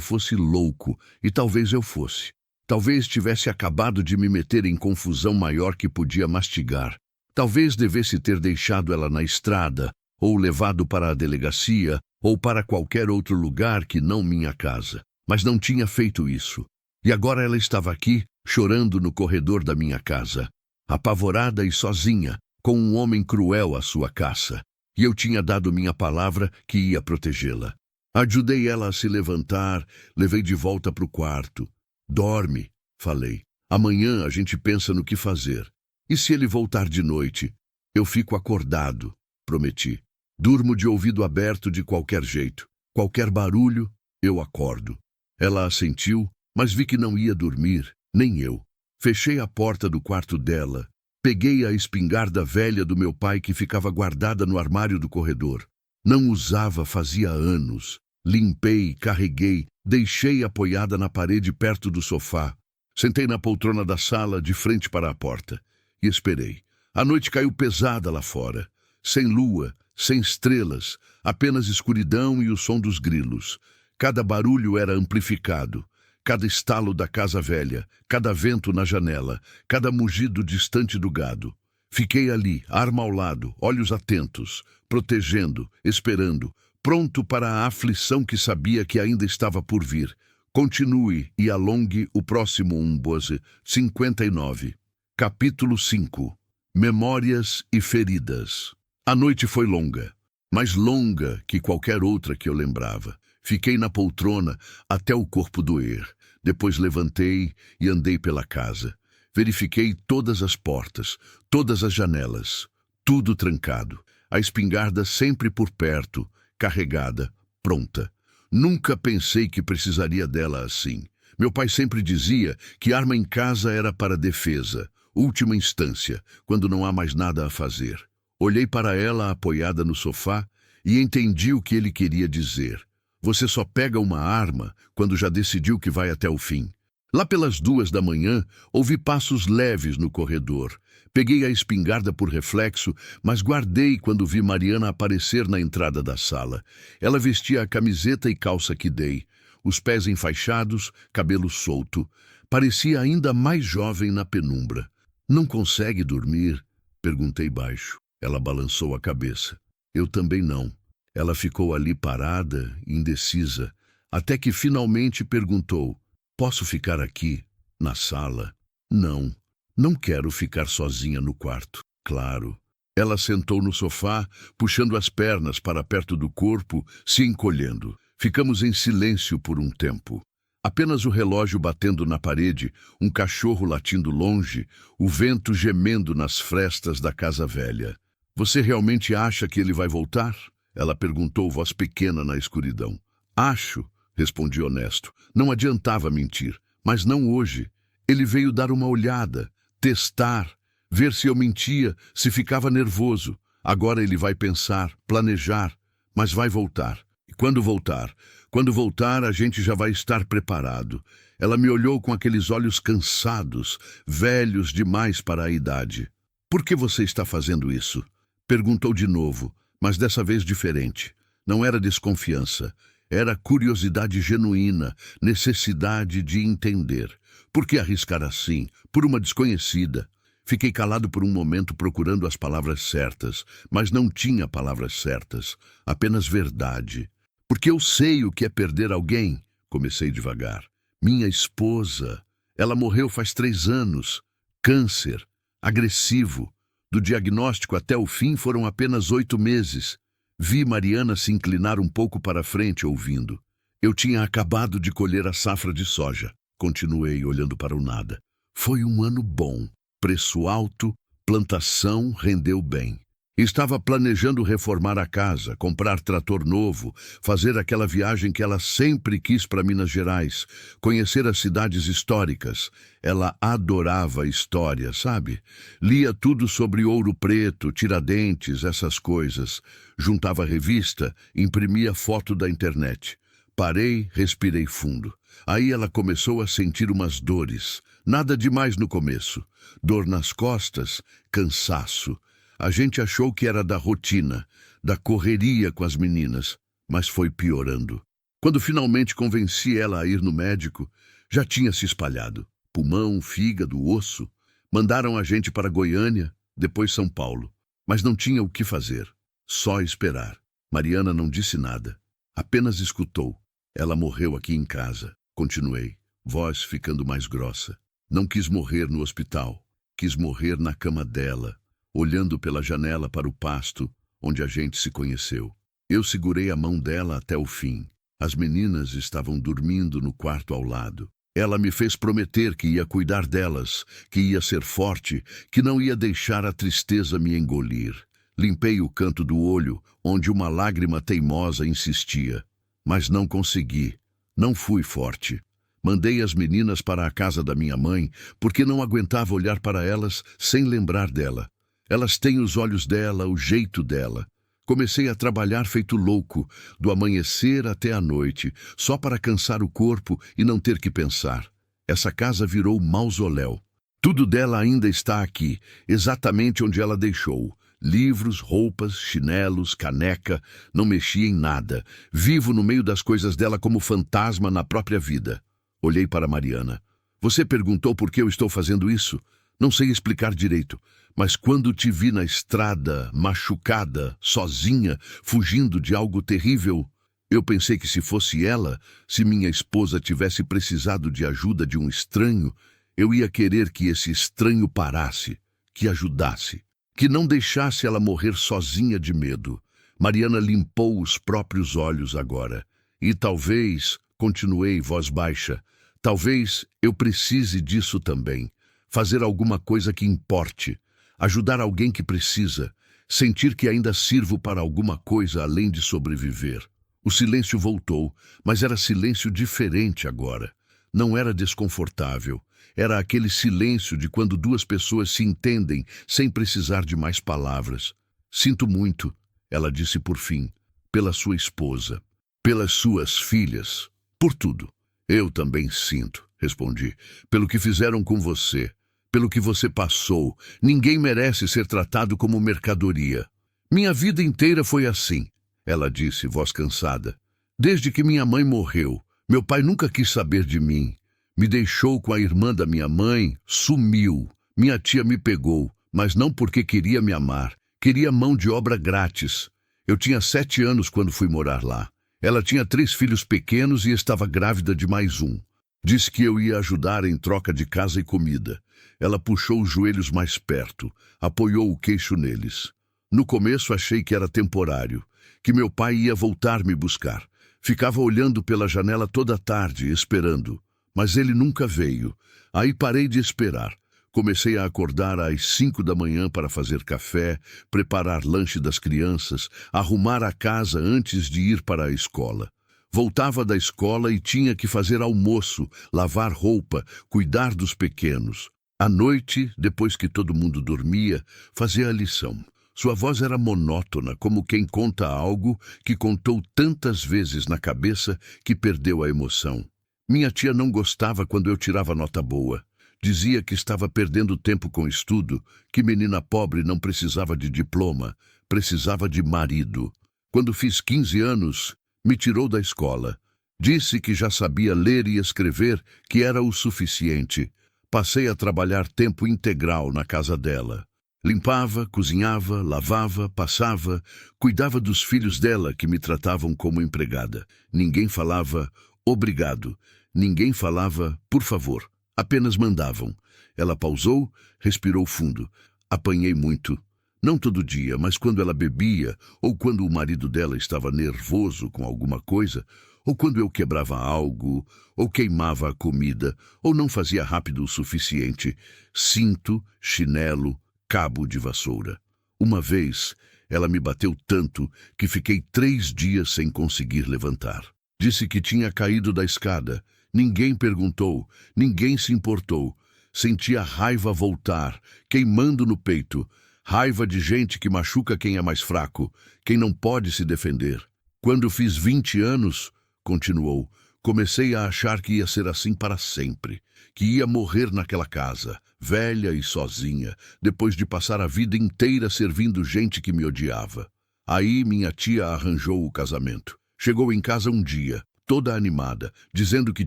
fosse louco, e talvez eu fosse. Talvez tivesse acabado de me meter em confusão maior que podia mastigar. Talvez devesse ter deixado ela na estrada, ou levado para a delegacia, ou para qualquer outro lugar que não minha casa. Mas não tinha feito isso. E agora ela estava aqui, chorando no corredor da minha casa, apavorada e sozinha, com um homem cruel à sua caça. E eu tinha dado minha palavra que ia protegê-la. Ajudei ela a se levantar, levei de volta para o quarto. Dorme, falei. Amanhã a gente pensa no que fazer. E se ele voltar de noite? Eu fico acordado, prometi. Durmo de ouvido aberto de qualquer jeito. Qualquer barulho, eu acordo. Ela assentiu, mas vi que não ia dormir, nem eu. Fechei a porta do quarto dela. Peguei a espingarda velha do meu pai que ficava guardada no armário do corredor. Não usava fazia anos. Limpei, carreguei, deixei apoiada na parede perto do sofá. Sentei na poltrona da sala, de frente para a porta, e esperei. A noite caiu pesada lá fora. Sem lua, sem estrelas, apenas escuridão e o som dos grilos. Cada barulho era amplificado. Cada estalo da casa velha, cada vento na janela, cada mugido distante do gado. Fiquei ali, arma ao lado, olhos atentos, protegendo, esperando, pronto para a aflição que sabia que ainda estava por vir. Continue e alongue o próximo Umboze 59. Capítulo 5. Memórias e feridas. A noite foi longa, mais longa que qualquer outra que eu lembrava. Fiquei na poltrona até o corpo doer. Depois levantei e andei pela casa. Verifiquei todas as portas, todas as janelas, tudo trancado. A espingarda sempre por perto, carregada, pronta. Nunca pensei que precisaria dela assim. Meu pai sempre dizia que arma em casa era para defesa, última instância, quando não há mais nada a fazer. Olhei para ela apoiada no sofá e entendi o que ele queria dizer. Você só pega uma arma quando já decidiu que vai até o fim. Lá pelas 2 da manhã, ouvi passos leves no corredor. Peguei a espingarda por reflexo, mas guardei quando vi Mariana aparecer na entrada da sala. Ela vestia a camiseta e calça que dei, os pés enfaixados, cabelo solto. Parecia ainda mais jovem na penumbra. "Não consegue dormir?" Perguntei baixo. Ela balançou a cabeça. Eu também não. Ela ficou ali parada, indecisa, até que finalmente perguntou: "Posso ficar aqui, na sala?" "Não, não quero ficar sozinha no quarto." "Claro." Ela sentou no sofá, puxando as pernas para perto do corpo, se encolhendo. Ficamos em silêncio por um tempo. Apenas o relógio batendo na parede, um cachorro latindo longe, o vento gemendo nas frestas da casa velha. "Você realmente acha que ele vai voltar?" Ela perguntou, voz pequena na escuridão. "Acho", respondi honesto. Não adiantava mentir, mas não hoje. Ele veio dar uma olhada, testar, ver se eu mentia, se ficava nervoso. Agora ele vai pensar, planejar, mas vai voltar. E quando voltar? Quando voltar, a gente já vai estar preparado. Ela me olhou com aqueles olhos cansados, velhos demais para a idade. "Por que você está fazendo isso?" Perguntou de novo, mas dessa vez diferente. Não era desconfiança. Era curiosidade genuína, necessidade de entender. Por que arriscar assim, por uma desconhecida? Fiquei calado por um momento procurando as palavras certas, mas não tinha palavras certas, apenas verdade. "Porque eu sei o que é perder alguém", comecei devagar. "Minha esposa, ela morreu faz 3 anos. Câncer, agressivo. Do diagnóstico até o fim foram apenas 8 meses. Vi Mariana se inclinar um pouco para frente, ouvindo. Eu tinha acabado de colher a safra de soja. Continuei olhando para o nada. Foi um ano bom. Preço alto, plantação rendeu bem. Estava planejando reformar a casa, comprar trator novo, fazer aquela viagem que ela sempre quis para Minas Gerais, conhecer as cidades históricas. Ela adorava história, sabe? Lia tudo sobre Ouro Preto, Tiradentes, essas coisas. Juntava revista, imprimia foto da internet. Parei, respirei fundo. Aí ela começou a sentir umas dores. Nada demais no começo. Dor nas costas, cansaço. A gente achou que era da rotina, da correria com as meninas, mas foi piorando. Quando finalmente convenci ela a ir no médico, já tinha se espalhado. Pulmão, fígado, osso. Mandaram a gente para Goiânia, depois São Paulo. Mas não tinha o que fazer. Só esperar. Mariana não disse nada. Apenas escutou. Ela morreu aqui em casa. Continuei, voz ficando mais grossa. Não quis morrer no hospital. Quis morrer na cama dela, olhando pela janela para o pasto, onde a gente se conheceu. Eu segurei a mão dela até o fim. As meninas estavam dormindo no quarto ao lado. Ela me fez prometer que ia cuidar delas, que ia ser forte, que não ia deixar a tristeza me engolir. Limpei o canto do olho, onde uma lágrima teimosa insistia. Mas não consegui. Não fui forte. Mandei as meninas para a casa da minha mãe, porque não aguentava olhar para elas sem lembrar dela. Elas têm os olhos dela, o jeito dela. Comecei a trabalhar feito louco, do amanhecer até a noite, só para cansar o corpo e não ter que pensar. Essa casa virou mausoléu. Tudo dela ainda está aqui, exatamente onde ela deixou. Livros, roupas, chinelos, caneca, não mexi em nada. Vivo no meio das coisas dela como fantasma na própria vida. Olhei para Mariana. Você perguntou por que eu estou fazendo isso? Não sei explicar direito, mas quando te vi na estrada, machucada, sozinha, fugindo de algo terrível, eu pensei que se fosse ela, se minha esposa tivesse precisado de ajuda de um estranho, eu ia querer que esse estranho parasse, que ajudasse. que não deixasse ela morrer sozinha de medo. Mariana limpou os próprios olhos agora. E talvez, continuei voz baixa, talvez eu precise disso também. Fazer alguma coisa que importe. Ajudar alguém que precisa. Sentir que ainda sirvo para alguma coisa além de sobreviver. O silêncio voltou, mas era silêncio diferente agora. Não era desconfortável. Era aquele silêncio de quando duas pessoas se entendem sem precisar de mais palavras. Sinto muito, ela disse por fim, pela sua esposa, pelas suas filhas, por tudo. Eu também sinto, respondi, pelo que fizeram com você, pelo que você passou. Ninguém merece ser tratado como mercadoria. Minha vida inteira foi assim, ela disse, voz cansada. Desde que minha mãe morreu, meu pai nunca quis saber de mim. Me deixou com a irmã da minha mãe, sumiu. Minha tia me pegou, mas não porque queria me amar. Queria mão de obra grátis. Eu tinha 7 anos quando fui morar lá. Ela tinha 3 filhos pequenos e estava grávida de mais um. Disse que eu ia ajudar em troca de casa e comida. Ela puxou os joelhos mais perto, apoiou o queixo neles. No começo achei que era temporário, que meu pai ia voltar me buscar. Ficava olhando pela janela toda a tarde, esperando. Mas ele nunca veio. Aí parei de esperar. Comecei a acordar às 5 da manhã para fazer café, preparar lanche das crianças, arrumar a casa antes de ir para a escola. Voltava da escola e tinha que fazer almoço, lavar roupa, cuidar dos pequenos. À noite, depois que todo mundo dormia, fazia a lição. Sua voz era monótona, como quem conta algo que contou tantas vezes na cabeça que perdeu a emoção. Minha tia não gostava quando eu tirava nota boa. Dizia que estava perdendo tempo com estudo, que menina pobre não precisava de diploma, precisava de marido. Quando fiz 15 anos, me tirou da escola. Disse que já sabia ler e escrever, que era o suficiente. Passei a trabalhar tempo integral na casa dela. Limpava, cozinhava, lavava, passava, cuidava dos filhos dela que me tratavam como empregada. Ninguém falava obrigado, ninguém falava por favor, apenas mandavam. Ela pausou, respirou fundo. Apanhei muito. Não todo dia, mas quando ela bebia, ou quando o marido dela estava nervoso com alguma coisa, ou quando eu quebrava algo, ou queimava a comida, ou não fazia rápido o suficiente. Cinto, chinelo, cabo de vassoura. Uma vez, ela me bateu tanto que fiquei 3 dias sem conseguir levantar. Disse que tinha caído da escada. Ninguém perguntou, ninguém se importou. Sentia raiva voltar, queimando no peito. Raiva de gente que machuca quem é mais fraco, quem não pode se defender. Quando fiz 20 anos, continuou, comecei a achar que ia ser assim para sempre, que ia morrer naquela casa, velha e sozinha, depois de passar a vida inteira servindo gente que me odiava. Aí minha tia arranjou o casamento. Chegou em casa um dia, toda animada, dizendo que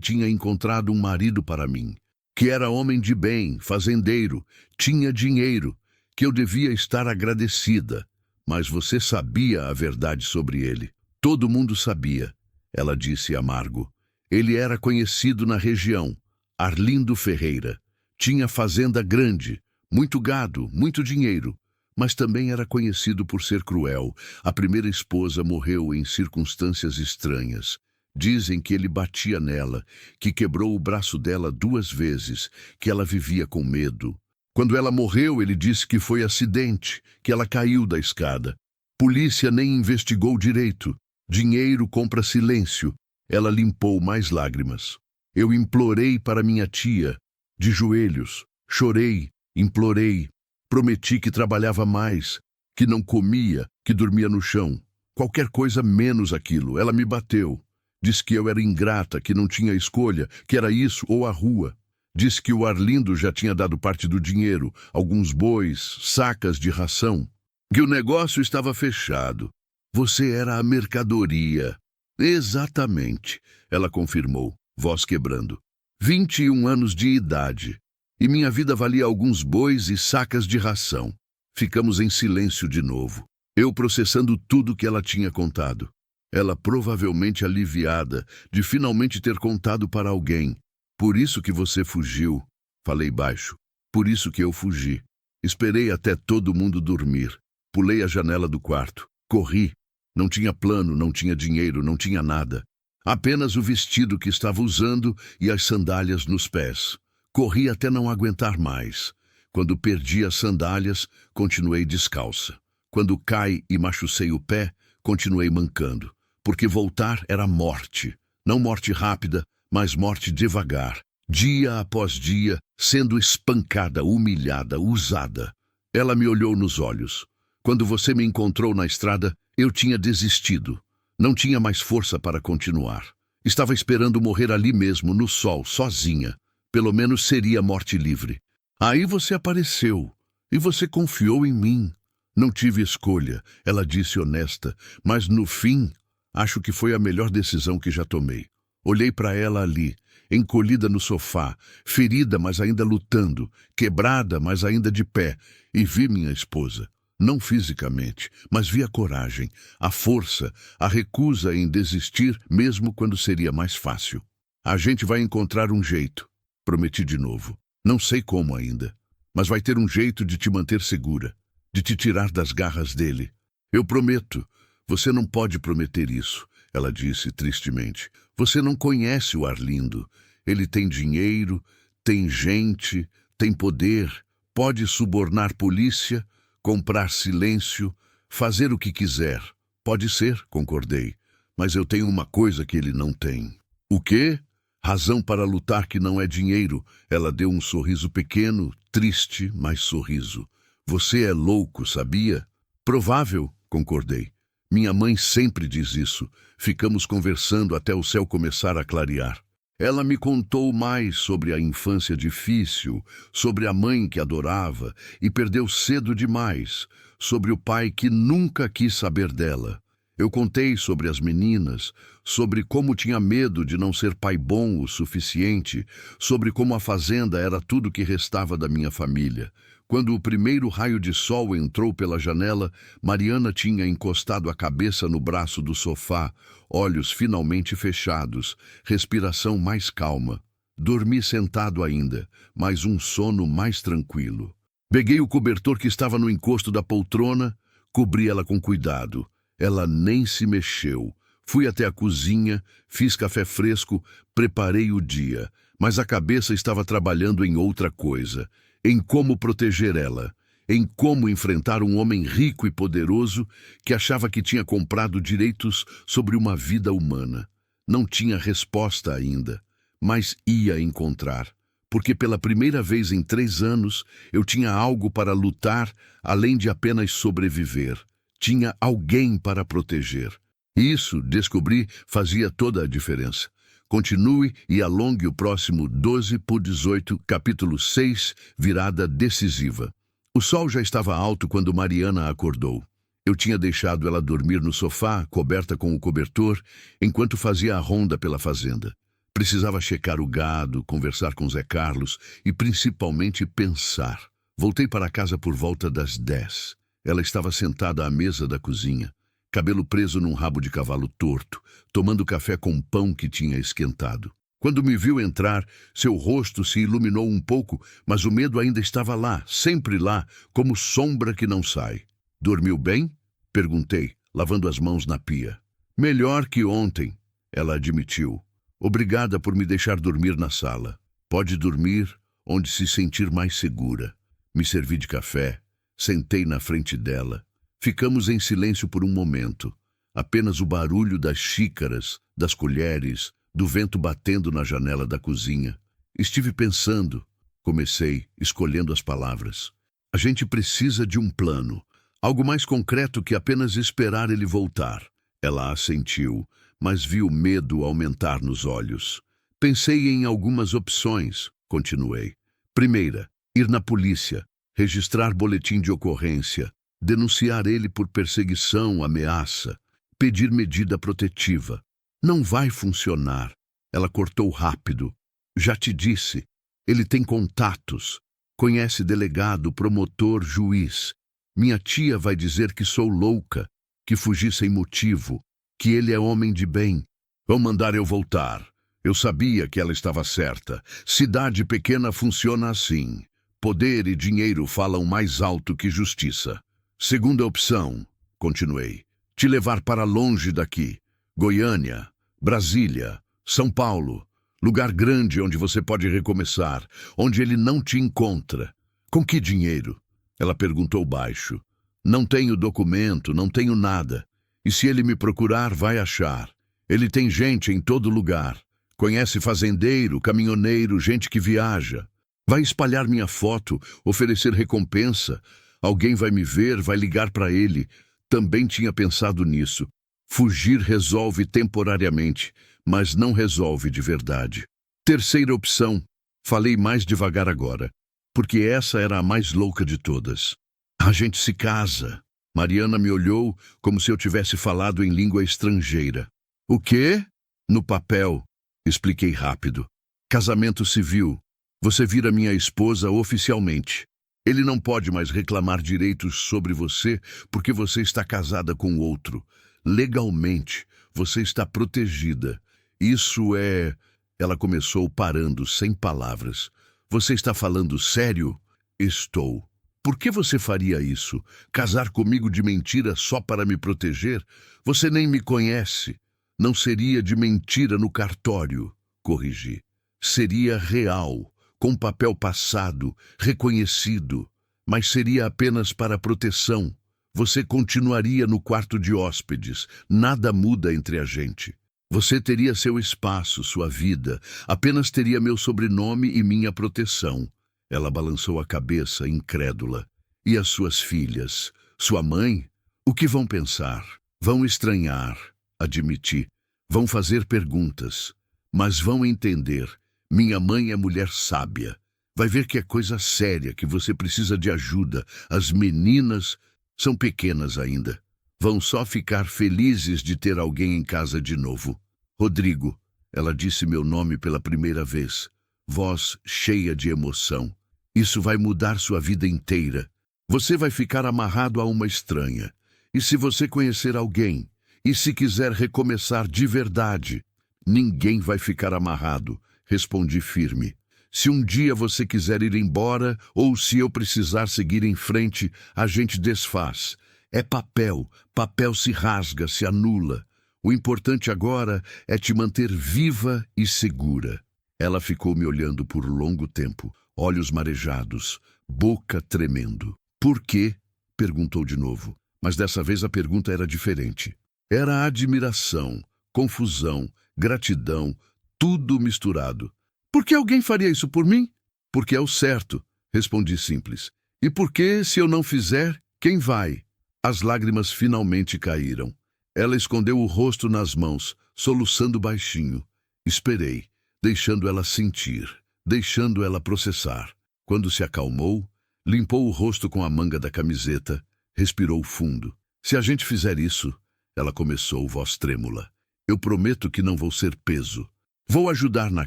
tinha encontrado um marido para mim, que era homem de bem, fazendeiro, tinha dinheiro, que eu devia estar agradecida. Mas você sabia a verdade sobre ele. Todo mundo sabia, ela disse amargo. Ele era conhecido na região, Arlindo Ferreira. Tinha fazenda grande, muito gado, muito dinheiro. Mas também era conhecido por ser cruel. A primeira esposa morreu em circunstâncias estranhas. Dizem que ele batia nela, que quebrou o braço dela 2 vezes, que ela vivia com medo. Quando ela morreu, ele disse que foi acidente, que ela caiu da escada. Polícia nem investigou direito. Dinheiro compra silêncio. Ela limpou mais lágrimas. Eu implorei para minha tia, de joelhos. Chorei, implorei. Prometi que trabalhava mais, que não comia, que dormia no chão. Qualquer coisa menos aquilo. Ela me bateu. Disse que eu era ingrata, que não tinha escolha, que era isso ou a rua. Disse que o Arlindo já tinha dado parte do dinheiro, alguns bois, sacas de ração. Que o negócio estava fechado. Você era a mercadoria. Exatamente, ela confirmou, voz quebrando. 21 anos de idade. E minha vida valia alguns bois e sacas de ração. Ficamos em silêncio de novo. Eu processando tudo que ela tinha contado. Ela provavelmente aliviada de finalmente ter contado para alguém. Por isso que você fugiu. Falei baixo. Por isso que eu fugi. Esperei até todo mundo dormir. Pulei a janela do quarto. Corri. Não tinha plano, não tinha dinheiro, não tinha nada. Apenas o vestido que estava usando e as sandálias nos pés. Corri até não aguentar mais. Quando perdi as sandálias, continuei descalça. Quando cai e machucei o pé, continuei mancando. Porque voltar era morte. Não morte rápida, mas morte devagar. Dia após dia, sendo espancada, humilhada, usada. Ela me olhou nos olhos. Quando você me encontrou na estrada, eu tinha desistido. Não tinha mais força para continuar. Estava esperando morrer ali mesmo, no sol, sozinha. Pelo menos seria morte livre. Aí você apareceu, e você confiou em mim. Não tive escolha, ela disse honesta, mas no fim, acho que foi a melhor decisão que já tomei. Olhei para ela ali, encolhida no sofá, ferida, mas ainda lutando, quebrada, mas ainda de pé, e vi minha esposa. Não fisicamente, mas vi a coragem, a força, a recusa em desistir mesmo quando seria mais fácil. A gente vai encontrar um jeito, prometi de novo. Não sei como ainda, mas vai ter um jeito de te manter segura, de te tirar das garras dele. Eu prometo. Você não pode prometer isso, ela disse tristemente. Você não conhece o Arlindo. Ele tem dinheiro, tem gente, tem poder, pode subornar polícia, comprar silêncio, fazer o que quiser. Pode ser, concordei, mas eu tenho uma coisa que ele não tem. O quê? Razão para lutar que não é dinheiro. Ela deu um sorriso pequeno, triste, mas sorriso. Você é louco, sabia? Provável, concordei. Minha mãe sempre diz isso. Ficamos conversando até o céu começar a clarear. Ela me contou mais sobre a infância difícil, sobre a mãe que adorava e perdeu cedo demais, sobre o pai que nunca quis saber dela. Eu contei sobre as meninas, sobre como tinha medo de não ser pai bom o suficiente, sobre como a fazenda era tudo que restava da minha família. Quando o primeiro raio de sol entrou pela janela, Mariana tinha encostado a cabeça no braço do sofá, olhos finalmente fechados, respiração mais calma. Dormi sentado ainda, mas um sono mais tranquilo. Peguei o cobertor que estava no encosto da poltrona, cobri ela com cuidado. Ela nem se mexeu. Fui até a cozinha, fiz café fresco, preparei o dia, mas a cabeça estava trabalhando em outra coisa, em como proteger ela, em como enfrentar um homem rico e poderoso que achava que tinha comprado direitos sobre uma vida humana. Não tinha resposta ainda, mas ia encontrar, porque pela primeira vez em 3 anos eu tinha algo para lutar além de apenas sobreviver. Tinha alguém para proteger. Isso, descobri, fazia toda a diferença. Continue e alongue o próximo 12/18, capítulo 6, virada decisiva. O sol já estava alto quando Mariana acordou. Eu tinha deixado ela dormir no sofá, coberta com o cobertor, enquanto fazia a ronda pela fazenda. Precisava checar o gado, conversar com Zé Carlos e, principalmente, pensar. Voltei para casa por volta das 10. Ela estava sentada à mesa da cozinha, cabelo preso num rabo de cavalo torto, tomando café com pão que tinha esquentado. Quando me viu entrar, seu rosto se iluminou um pouco, mas o medo ainda estava lá, sempre lá, como sombra que não sai. Dormiu bem? Perguntei, lavando as mãos na pia. Melhor que ontem, ela admitiu. Obrigada por me deixar dormir na sala. Pode dormir onde se sentir mais segura. Me servi de café. Sentei na frente dela. Ficamos em silêncio por um momento. Apenas o barulho das xícaras, das colheres, do vento batendo na janela da cozinha. Estive pensando. Comecei, escolhendo as palavras. A gente precisa de um plano. Algo mais concreto que apenas esperar ele voltar. Ela assentiu, mas vi o medo aumentar nos olhos. Pensei em algumas opções, continuei. Primeira, ir na polícia. Registrar boletim de ocorrência, denunciar ele por perseguição, ameaça, pedir medida protetiva. Não vai funcionar. Ela cortou rápido. Já te disse, ele tem contatos, conhece delegado, promotor, juiz. Minha tia vai dizer que sou louca, que fugi sem motivo, que ele é homem de bem. Vão mandar eu voltar. Eu sabia que ela estava certa. Cidade pequena funciona assim. Poder e dinheiro falam mais alto que justiça. Segunda opção, continuei, te levar para longe daqui. Goiânia, Brasília, São Paulo, lugar grande onde você pode recomeçar, onde ele não te encontra. Com que dinheiro? Ela perguntou baixo. Não tenho documento, não tenho nada. E se ele me procurar, vai achar. Ele tem gente em todo lugar. Conhece fazendeiro, caminhoneiro, gente que viaja. Vai espalhar minha foto, oferecer recompensa. Alguém vai me ver, vai ligar para ele. Também tinha pensado nisso. Fugir resolve temporariamente, mas não resolve de verdade. Terceira opção. Falei mais devagar agora, porque essa era a mais louca de todas. A gente se casa. Mariana me olhou como se eu tivesse falado em língua estrangeira. O quê? No papel, expliquei rápido. Casamento civil. Você vira minha esposa oficialmente. Ele não pode mais reclamar direitos sobre você porque você está casada com outro. Legalmente, você está protegida. Isso é... Ela começou parando, sem palavras. Você está falando sério? Estou. Por que você faria isso? Casar comigo de mentira só para me proteger? Você nem me conhece. Não seria de mentira no cartório, corrigi. Seria real, com papel passado, reconhecido. Mas seria apenas para proteção. Você continuaria no quarto de hóspedes. Nada muda entre a gente. Você teria seu espaço, sua vida. Apenas teria meu sobrenome e minha proteção. Ela balançou a cabeça, incrédula. E as suas filhas? Sua mãe? O que vão pensar? Vão estranhar, admiti. Vão fazer perguntas. Mas vão entender. Minha mãe é mulher sábia. Vai ver que é coisa séria, que você precisa de ajuda. As meninas são pequenas ainda. Vão só ficar felizes de ter alguém em casa de novo. Rodrigo, ela disse meu nome pela primeira vez. Voz cheia de emoção. Isso vai mudar sua vida inteira. Você vai ficar amarrado a uma estranha. E se você conhecer alguém, e se quiser recomeçar de verdade, ninguém vai ficar amarrado, respondi firme. Se um dia você quiser ir embora, ou se eu precisar seguir em frente, a gente desfaz. É papel, papel se rasga, se anula. O importante agora é te manter viva e segura. Ela ficou me olhando por longo tempo. Olhos marejados, boca tremendo. Por quê? Perguntou de novo. Mas dessa vez a pergunta era diferente. Era admiração, confusão, gratidão, tudo misturado. Por que alguém faria isso por mim? Porque é o certo, respondi simples. E por que, se eu não fizer, quem vai? As lágrimas finalmente caíram. Ela escondeu o rosto nas mãos, soluçando baixinho. Esperei, deixando ela sentir. Deixando ela processar. Quando se acalmou, limpou o rosto com a manga da camiseta, respirou fundo. Se a gente fizer isso, ela começou, voz trêmula. Eu prometo que não vou ser peso. Vou ajudar na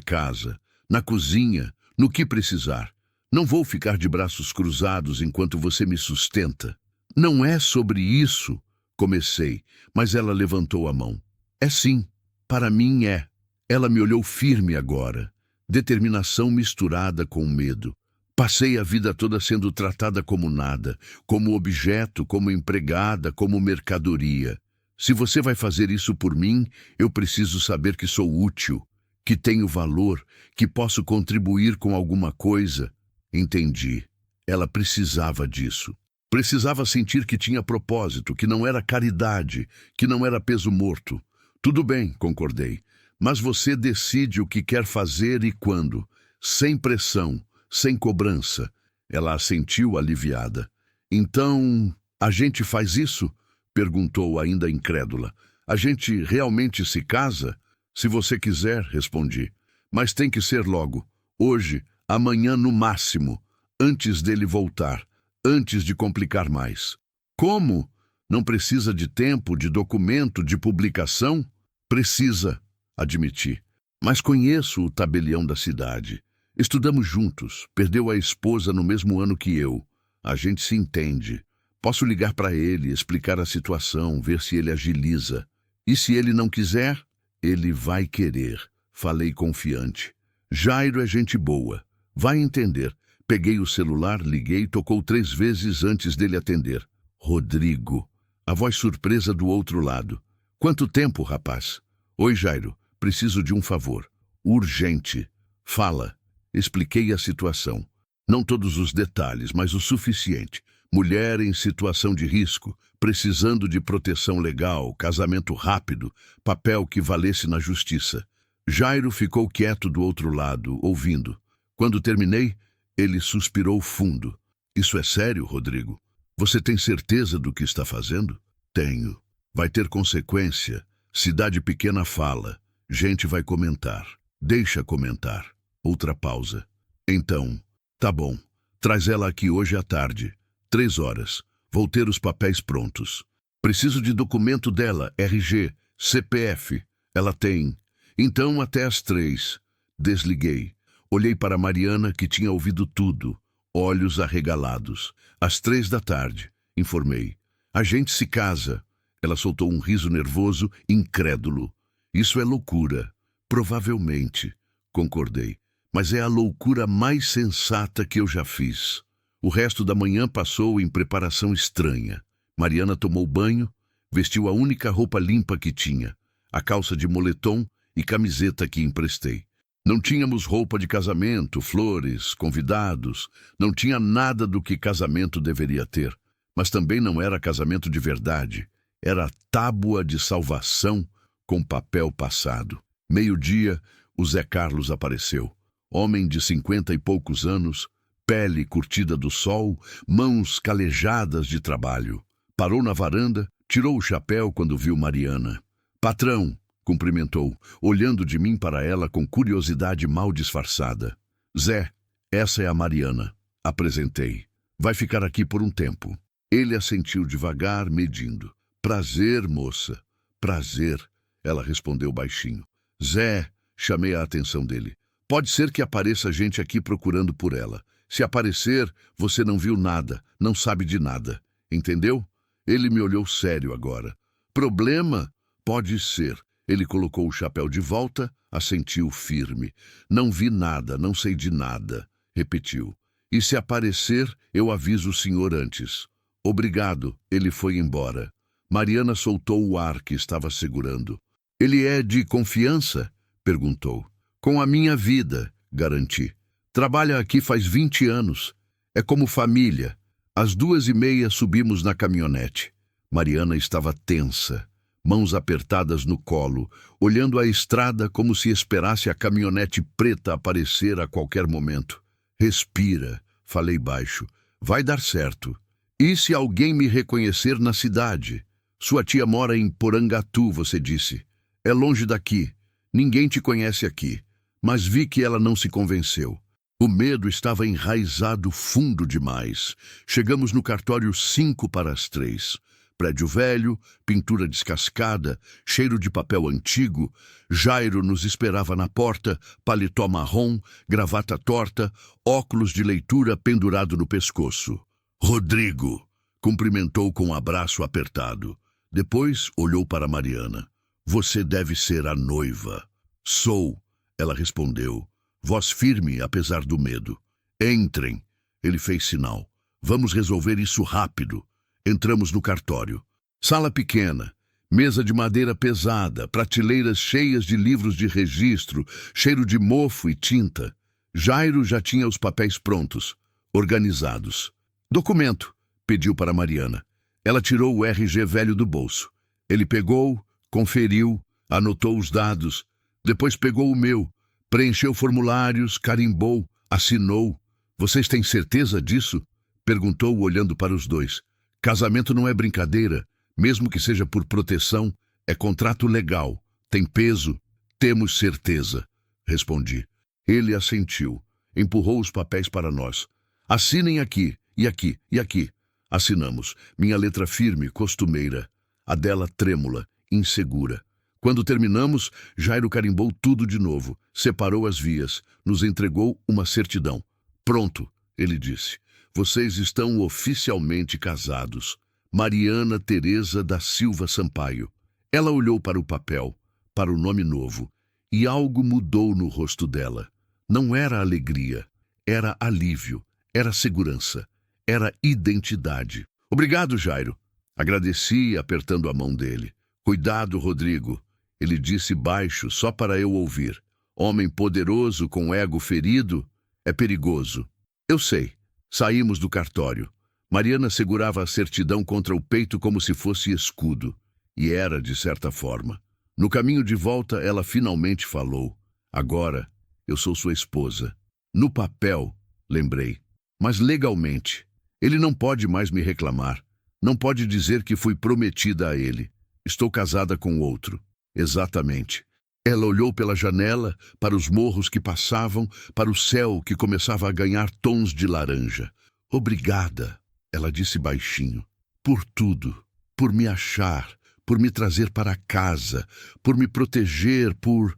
casa, na cozinha, no que precisar. Não vou ficar de braços cruzados enquanto você me sustenta. Não é sobre isso, comecei, mas ela levantou a mão. É sim, para mim é. Ela me olhou firme agora. Determinação misturada com medo. Passei a vida toda sendo tratada como nada, como objeto, como empregada, como mercadoria. Se você vai fazer isso por mim, eu preciso saber que sou útil, que tenho valor, que posso contribuir com alguma coisa. Entendi. Ela precisava disso. Precisava sentir que tinha propósito, que não era caridade, que não era peso morto. Tudo bem, concordei. Mas você decide o que quer fazer e quando, sem pressão, sem cobrança. Ela assentiu aliviada. Então, a gente faz isso? Perguntou ainda incrédula. A gente realmente se casa? Se você quiser, respondi. Mas tem que ser logo. Hoje, amanhã no máximo. Antes dele voltar. Antes de complicar mais. Como? Não precisa de tempo, de documento, de publicação? Precisa. Admiti. Mas conheço o tabelião da cidade. Estudamos juntos. Perdeu a esposa no mesmo ano que eu. A gente se entende. Posso ligar para ele, explicar a situação, ver se ele agiliza. E se ele não quiser, ele vai querer. Falei confiante. Jairo é gente boa. Vai entender. Peguei o celular, liguei, tocou 3 vezes antes dele atender. Rodrigo. A voz surpresa do outro lado. Quanto tempo, rapaz? Oi, Jairo. Preciso de um favor. Urgente. Fala. Expliquei a situação. Não todos os detalhes, mas o suficiente. Mulher em situação de risco, precisando de proteção legal, casamento rápido, papel que valesse na justiça. Jairo ficou quieto do outro lado, ouvindo. Quando terminei, ele suspirou fundo. Isso é sério, Rodrigo? Você tem certeza do que está fazendo? Tenho. Vai ter consequência. Cidade pequena fala. Gente vai comentar. Deixa comentar. Outra pausa. Então, tá bom. Traz ela aqui hoje à tarde. 3 horas. Vou ter os papéis prontos. Preciso de documento dela, RG, CPF. Ela tem. Então, até às 3. Desliguei. Olhei para Mariana, que tinha ouvido tudo. Olhos arregalados. Às 3 da tarde. Informei. A gente se casa. Ela soltou um riso nervoso, incrédulo. Isso é loucura. Provavelmente. Concordei. Mas é a loucura mais sensata que eu já fiz. O resto da manhã passou em preparação estranha. Mariana tomou banho, vestiu a única roupa limpa que tinha, a calça de moletom e camiseta que emprestei. Não tínhamos roupa de casamento, flores, convidados, não tinha nada do que casamento deveria ter. Mas também não era casamento de verdade. Era tábua de salvação com papel passado. 12:00, o Zé Carlos apareceu. Homem de 50 e poucos anos, pele curtida do sol, mãos calejadas de trabalho. Parou na varanda, tirou o chapéu quando viu Mariana. Patrão, cumprimentou, olhando de mim para ela com curiosidade mal disfarçada. Zé, essa é a Mariana. Apresentei. Vai ficar aqui por um tempo. Ele assentiu devagar, medindo. Prazer, moça. Prazer, ela respondeu baixinho. Zé, chamei a atenção dele. Pode ser que apareça gente aqui procurando por ela. Se aparecer, você não viu nada, não sabe de nada. Entendeu? Ele me olhou sério agora. Problema? Pode ser. Ele colocou o chapéu de volta, assentiu firme. Não vi nada, não sei de nada. Repetiu. E se aparecer, eu aviso o senhor antes. Obrigado. Ele foi embora. Mariana soltou o ar que estava segurando. Ele é de confiança? Perguntou. Com a minha vida, garanti. Trabalha aqui faz 20 anos. É como família. Às 2:30 subimos na caminhonete. Mariana estava tensa, mãos apertadas no colo, olhando a estrada como se esperasse a caminhonete preta aparecer a qualquer momento. Respira, falei baixo. Vai dar certo. E se alguém me reconhecer na cidade? Sua tia mora em Porangatu, você disse. É longe daqui. Ninguém te conhece aqui. Mas vi que ela não se convenceu. O medo estava enraizado fundo demais. Chegamos no cartório 2:55. Prédio velho, pintura descascada, cheiro de papel antigo. Jairo nos esperava na porta, paletó marrom, gravata torta, óculos de leitura pendurado no pescoço. Rodrigo! Cumprimentou com um abraço apertado. Depois olhou para Mariana. Você deve ser a noiva. Sou, ela respondeu. Voz firme, apesar do medo. Entrem. Ele fez sinal. Vamos resolver isso rápido. Entramos no cartório. Sala pequena. Mesa de madeira pesada. Prateleiras cheias de livros de registro. Cheiro de mofo e tinta. Jairo já tinha os papéis prontos. Organizados. Documento, pediu para Mariana. Ela tirou o RG velho do bolso. Ele pegou, conferiu, anotou os dados. Depois pegou o meu. Preencheu formulários, carimbou, assinou. Vocês têm certeza disso? Perguntou, olhando para os dois. Casamento não é brincadeira, mesmo que seja por proteção, é contrato legal. Tem peso? Temos certeza, respondi. Ele assentiu, empurrou os papéis para nós. Assinem aqui, e aqui, e aqui. Assinamos, minha letra firme, costumeira. A dela trêmula, insegura. Quando terminamos, Jairo carimbou tudo de novo, separou as vias, nos entregou uma certidão. Pronto, ele disse. Vocês estão oficialmente casados. Mariana Teresa da Silva Sampaio. Ela olhou para o papel, para o nome novo, e algo mudou no rosto dela. Não era alegria, era alívio. Era segurança. Era identidade. Obrigado, Jairo. Agradeci, apertando a mão dele. Cuidado, Rodrigo. Ele disse baixo, só para eu ouvir. Homem poderoso com ego ferido é perigoso. Eu sei. Saímos do cartório. Mariana segurava a certidão contra o peito como se fosse escudo. E era, de certa forma. No caminho de volta, ela finalmente falou. Agora, eu sou sua esposa. No papel, lembrei. Mas legalmente, ele não pode mais me reclamar. Não pode dizer que fui prometida a ele. Estou casada com outro. Exatamente. Ela olhou pela janela, para os morros que passavam, para o céu que começava a ganhar tons de laranja. Obrigada, ela disse baixinho, por tudo, por me achar, por me trazer para casa, por me proteger, por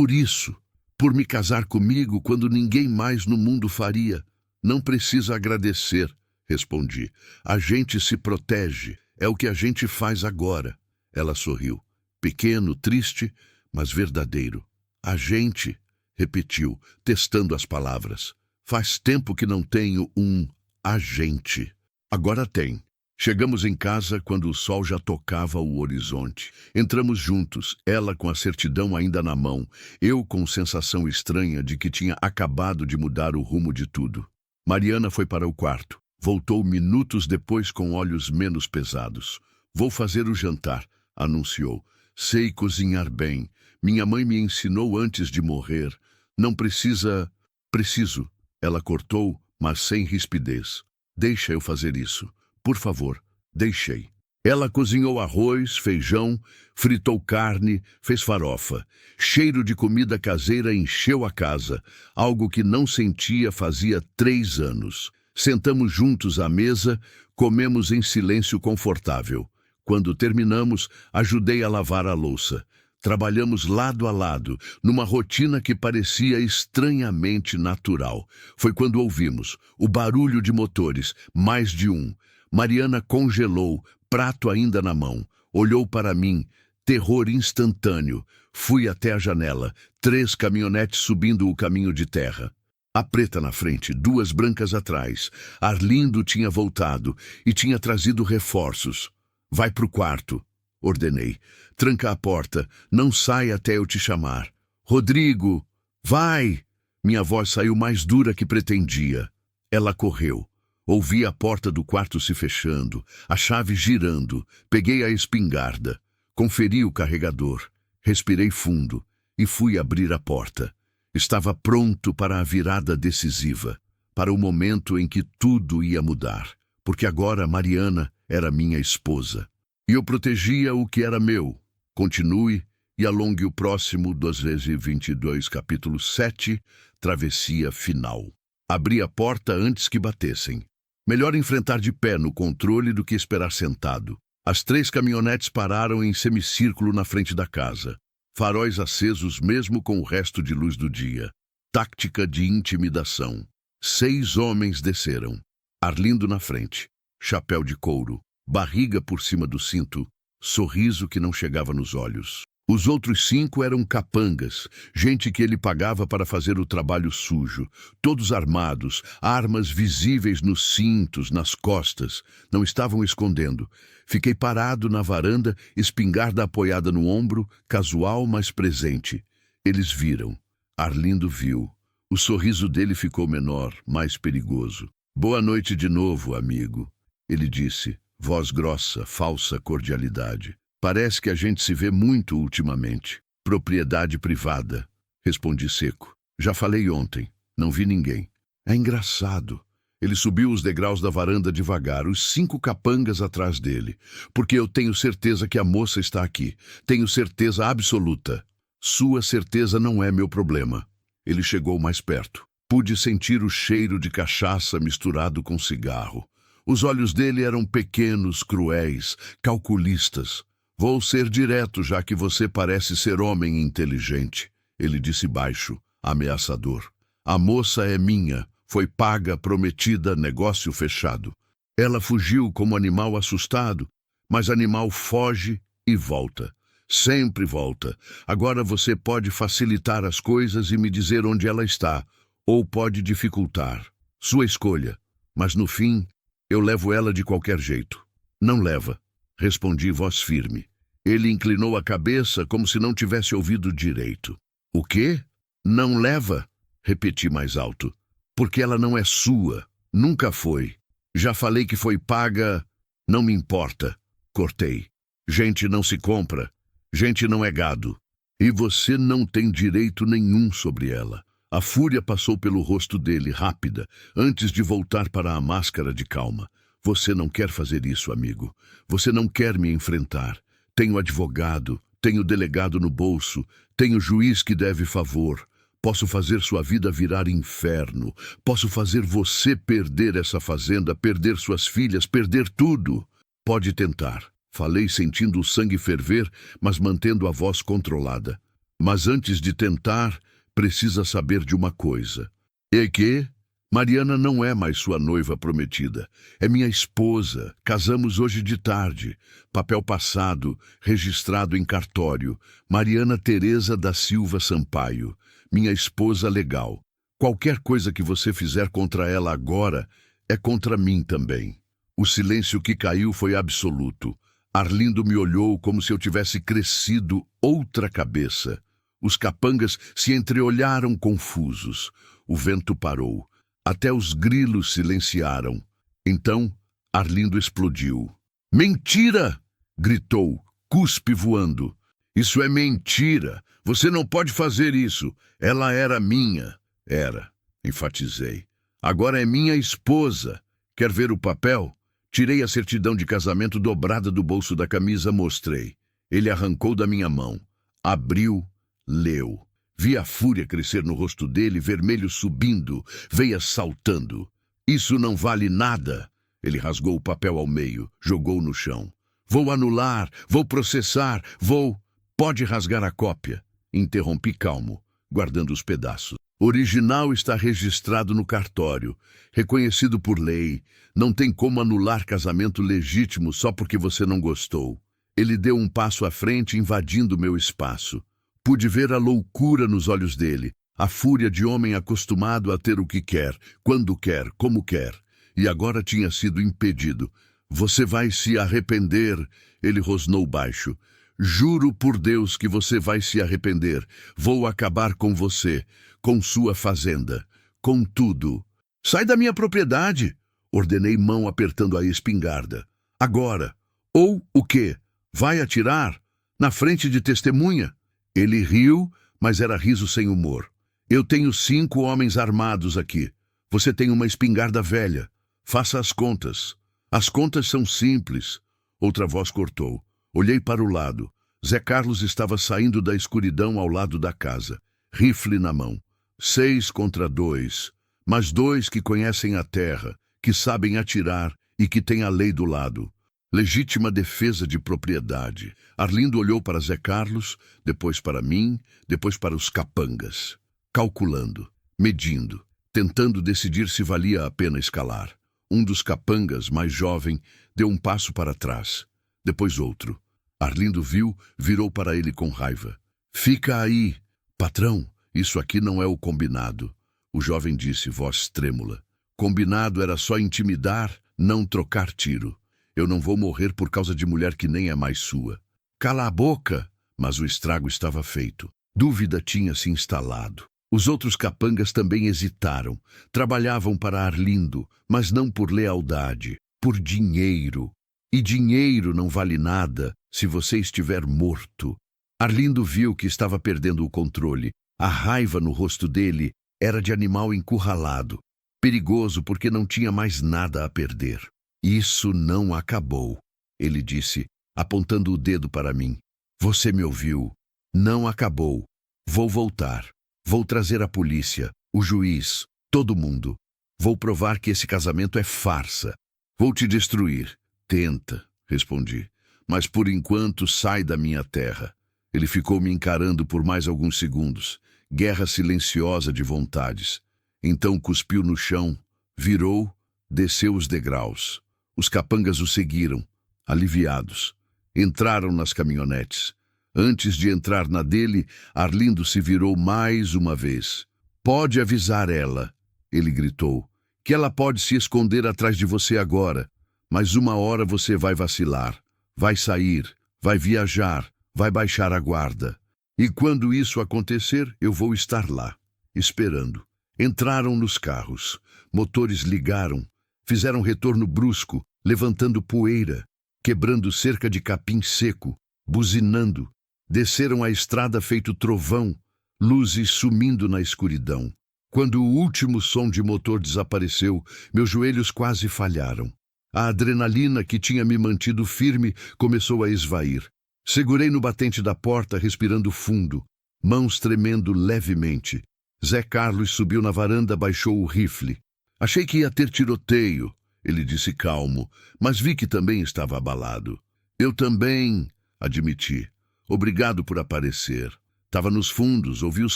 isso, por me casar comigo quando ninguém mais no mundo faria. Não precisa agradecer, respondi. A gente se protege, é o que a gente faz agora. Ela sorriu, pequeno, triste, mas verdadeiro. A gente, repetiu, testando as palavras. Faz tempo que não tenho um agente. Agora tem. Chegamos em casa quando o sol já tocava o horizonte. Entramos juntos, ela com a certidão ainda na mão, eu com sensação estranha de que tinha acabado de mudar o rumo de tudo. Mariana foi para o quarto. Voltou minutos depois com olhos menos pesados. Vou fazer o jantar, anunciou. Sei cozinhar bem. Minha mãe me ensinou antes de morrer. Não precisa... Preciso. Ela cortou, mas sem rispidez. Deixa eu fazer isso. Por favor, deixei. Ela cozinhou arroz, feijão, fritou carne, fez farofa. Cheiro de comida caseira encheu a casa, algo que não sentia fazia 3 anos. Sentamos juntos à mesa, comemos em silêncio confortável. Quando terminamos, ajudei a lavar a louça. Trabalhamos lado a lado, numa rotina que parecia estranhamente natural. Foi quando ouvimos o barulho de motores, mais de um. Mariana congelou, prato ainda na mão. Olhou para mim, terror instantâneo. Fui até a janela, 3 caminhonetes subindo o caminho de terra. A preta na frente, 2 brancas atrás. Arlindo tinha voltado e tinha trazido reforços. Vai pro quarto, ordenei. Tranca a porta, não sai até eu te chamar. Rodrigo, vai! Minha voz saiu mais dura que pretendia. Ela correu. Ouvi a porta do quarto se fechando, a chave girando. Peguei a espingarda. Conferi o carregador. Respirei fundo e fui abrir a porta. Estava pronto para a virada decisiva, para o momento em que tudo ia mudar, porque agora Mariana era minha esposa. E eu protegia o que era meu. Continue e alongue o próximo 222, capítulo 7, travessia final. Abri a porta antes que batessem. Melhor enfrentar de pé no controle do que esperar sentado. As 3 caminhonetes pararam em semicírculo na frente da casa. Faróis acesos mesmo com o resto de luz do dia. Tática de intimidação. 6 homens desceram. Arlindo na frente. Chapéu de couro. Barriga por cima do cinto. Sorriso que não chegava nos olhos. Os outros 5 eram capangas, gente que ele pagava para fazer o trabalho sujo. Todos armados, armas visíveis nos cintos, nas costas. Não estavam escondendo. Fiquei parado na varanda, espingarda apoiada no ombro, casual, mas presente. Eles viram. Arlindo viu. O sorriso dele ficou menor, mais perigoso. Boa noite de novo, amigo. Ele disse, voz grossa, falsa cordialidade. Parece que a gente se vê muito ultimamente. Propriedade privada. Respondi seco. Já falei ontem. Não vi ninguém. É engraçado. Ele subiu os degraus da varanda devagar, os 5 capangas atrás dele. Porque eu tenho certeza que a moça está aqui. Tenho certeza absoluta. Sua certeza não é meu problema. Ele chegou mais perto. Pude sentir o cheiro de cachaça misturado com cigarro. Os olhos dele eram pequenos, cruéis, calculistas. Vou ser direto, já que você parece ser homem inteligente. Ele disse baixo, ameaçador. A moça é minha. Foi paga, prometida, negócio fechado. Ela fugiu como animal assustado, mas animal foge e volta. Sempre volta. Agora você pode facilitar as coisas e me dizer onde ela está, ou pode dificultar. Sua escolha. Mas no fim, eu levo ela de qualquer jeito. Não leva, respondi voz firme. Ele inclinou a cabeça como se não tivesse ouvido direito. O quê? Não leva? Repeti mais alto. Porque ela não é sua. Nunca foi. Já falei que foi paga. Não me importa. Cortei. Gente não se compra. Gente não é gado. E você não tem direito nenhum sobre ela. A fúria passou pelo rosto dele, rápida, antes de voltar para a máscara de calma. Você não quer fazer isso, amigo. Você não quer me enfrentar. Tenho advogado, tenho delegado no bolso, tenho juiz que deve favor. Posso fazer sua vida virar inferno. Posso fazer você perder essa fazenda, perder suas filhas, perder tudo. Pode tentar. Falei sentindo o sangue ferver, mas mantendo a voz controlada. Mas antes de tentar, precisa saber de uma coisa. E que? Mariana não é mais sua noiva prometida. É minha esposa. Casamos hoje de tarde. Papel passado, registrado em cartório. Mariana Teresa da Silva Sampaio. Minha esposa legal. Qualquer coisa que você fizer contra ela agora é contra mim também. O silêncio que caiu foi absoluto. Arlindo me olhou como se eu tivesse crescido outra cabeça. Os capangas se entreolharam confusos. O vento parou. Até os grilos silenciaram. Então, Arlindo explodiu. Mentira! Gritou, cuspe voando. Isso é mentira! Você não pode fazer isso! Ela era minha. Era, enfatizei. Agora é minha esposa. Quer ver o papel? Tirei a certidão de casamento dobrada do bolso da camisa, mostrei. Ele arrancou da minha mão. Abriu, leu. Vi a fúria crescer no rosto dele, vermelho subindo, veias saltando. Isso não vale nada. Ele rasgou o papel ao meio, jogou no chão. Vou anular, vou processar, vou... Pode rasgar a cópia. Interrompi calmo, guardando os pedaços. Original está registrado no cartório, reconhecido por lei. Não tem como anular casamento legítimo só porque você não gostou. Ele deu um passo à frente, invadindo meu espaço. Pude ver a loucura nos olhos dele, a fúria de homem acostumado a ter o que quer, quando quer, como quer. E agora tinha sido impedido. Você vai se arrepender, ele rosnou baixo. Juro por Deus que você vai se arrepender. Vou acabar com você, com sua fazenda, com tudo. Sai da minha propriedade, ordenei, mão apertando a espingarda. Agora. Ou o quê? Vai atirar? Na frente de testemunha? Ele riu, mas era riso sem humor. Eu tenho 5 homens armados aqui. Você tem uma espingarda velha. Faça as contas. As contas são simples. Outra voz cortou. Olhei para o lado. Zé Carlos estava saindo da escuridão ao lado da casa. Rifle na mão. 6 contra 2. Mas 2 que conhecem a terra, que sabem atirar e que têm a lei do lado. Legítima defesa de propriedade. Arlindo olhou para Zé Carlos, depois para mim, depois para os capangas. Calculando, medindo, tentando decidir se valia a pena escalar. Um dos capangas, mais jovem, deu um passo para trás. Depois outro. Arlindo viu, virou para ele com raiva. Fica aí, patrão, isso aqui não é o combinado. O jovem disse, voz trêmula. Combinado era só intimidar, não trocar tiro. Eu não vou morrer por causa de mulher que nem é mais sua. Cala a boca! Mas o estrago estava feito. Dúvida tinha se instalado. Os outros capangas também hesitaram. Trabalhavam para Arlindo, mas não por lealdade, por dinheiro. E dinheiro não vale nada se você estiver morto. Arlindo viu que estava perdendo o controle. A raiva no rosto dele era de animal encurralado. Perigoso porque não tinha mais nada a perder. Isso não acabou, ele disse, apontando o dedo para mim. Você me ouviu. Não acabou. Vou voltar. Vou trazer a polícia, o juiz, todo mundo. Vou provar que esse casamento é farsa. Vou te destruir. Tenta, respondi. Mas por enquanto sai da minha terra. Ele ficou me encarando por mais alguns segundos. Guerra silenciosa de vontades. Então cuspiu no chão, virou, desceu os degraus. Os capangas o seguiram, aliviados. Entraram nas caminhonetes. Antes de entrar na dele, Arlindo se virou mais uma vez. Pode avisar ela, ele gritou, que ela pode se esconder atrás de você agora, mas uma hora você vai vacilar, vai sair, vai viajar, vai baixar a guarda. E quando isso acontecer, eu vou estar lá, esperando. Entraram nos carros, motores ligaram, fizeram retorno brusco, levantando poeira, quebrando cerca de capim seco, buzinando. Desceram a estrada feito trovão, luzes sumindo na escuridão. Quando o último som de motor desapareceu, meus joelhos quase falharam. A adrenalina que tinha me mantido firme começou a esvair. Segurei no batente da porta, respirando fundo, mãos tremendo levemente. Zé Carlos subiu na varanda, baixou o rifle. Achei que ia ter tiroteio, ele disse calmo, mas vi que também estava abalado. Eu também, admiti. Obrigado por aparecer. Estava nos fundos, ouvi os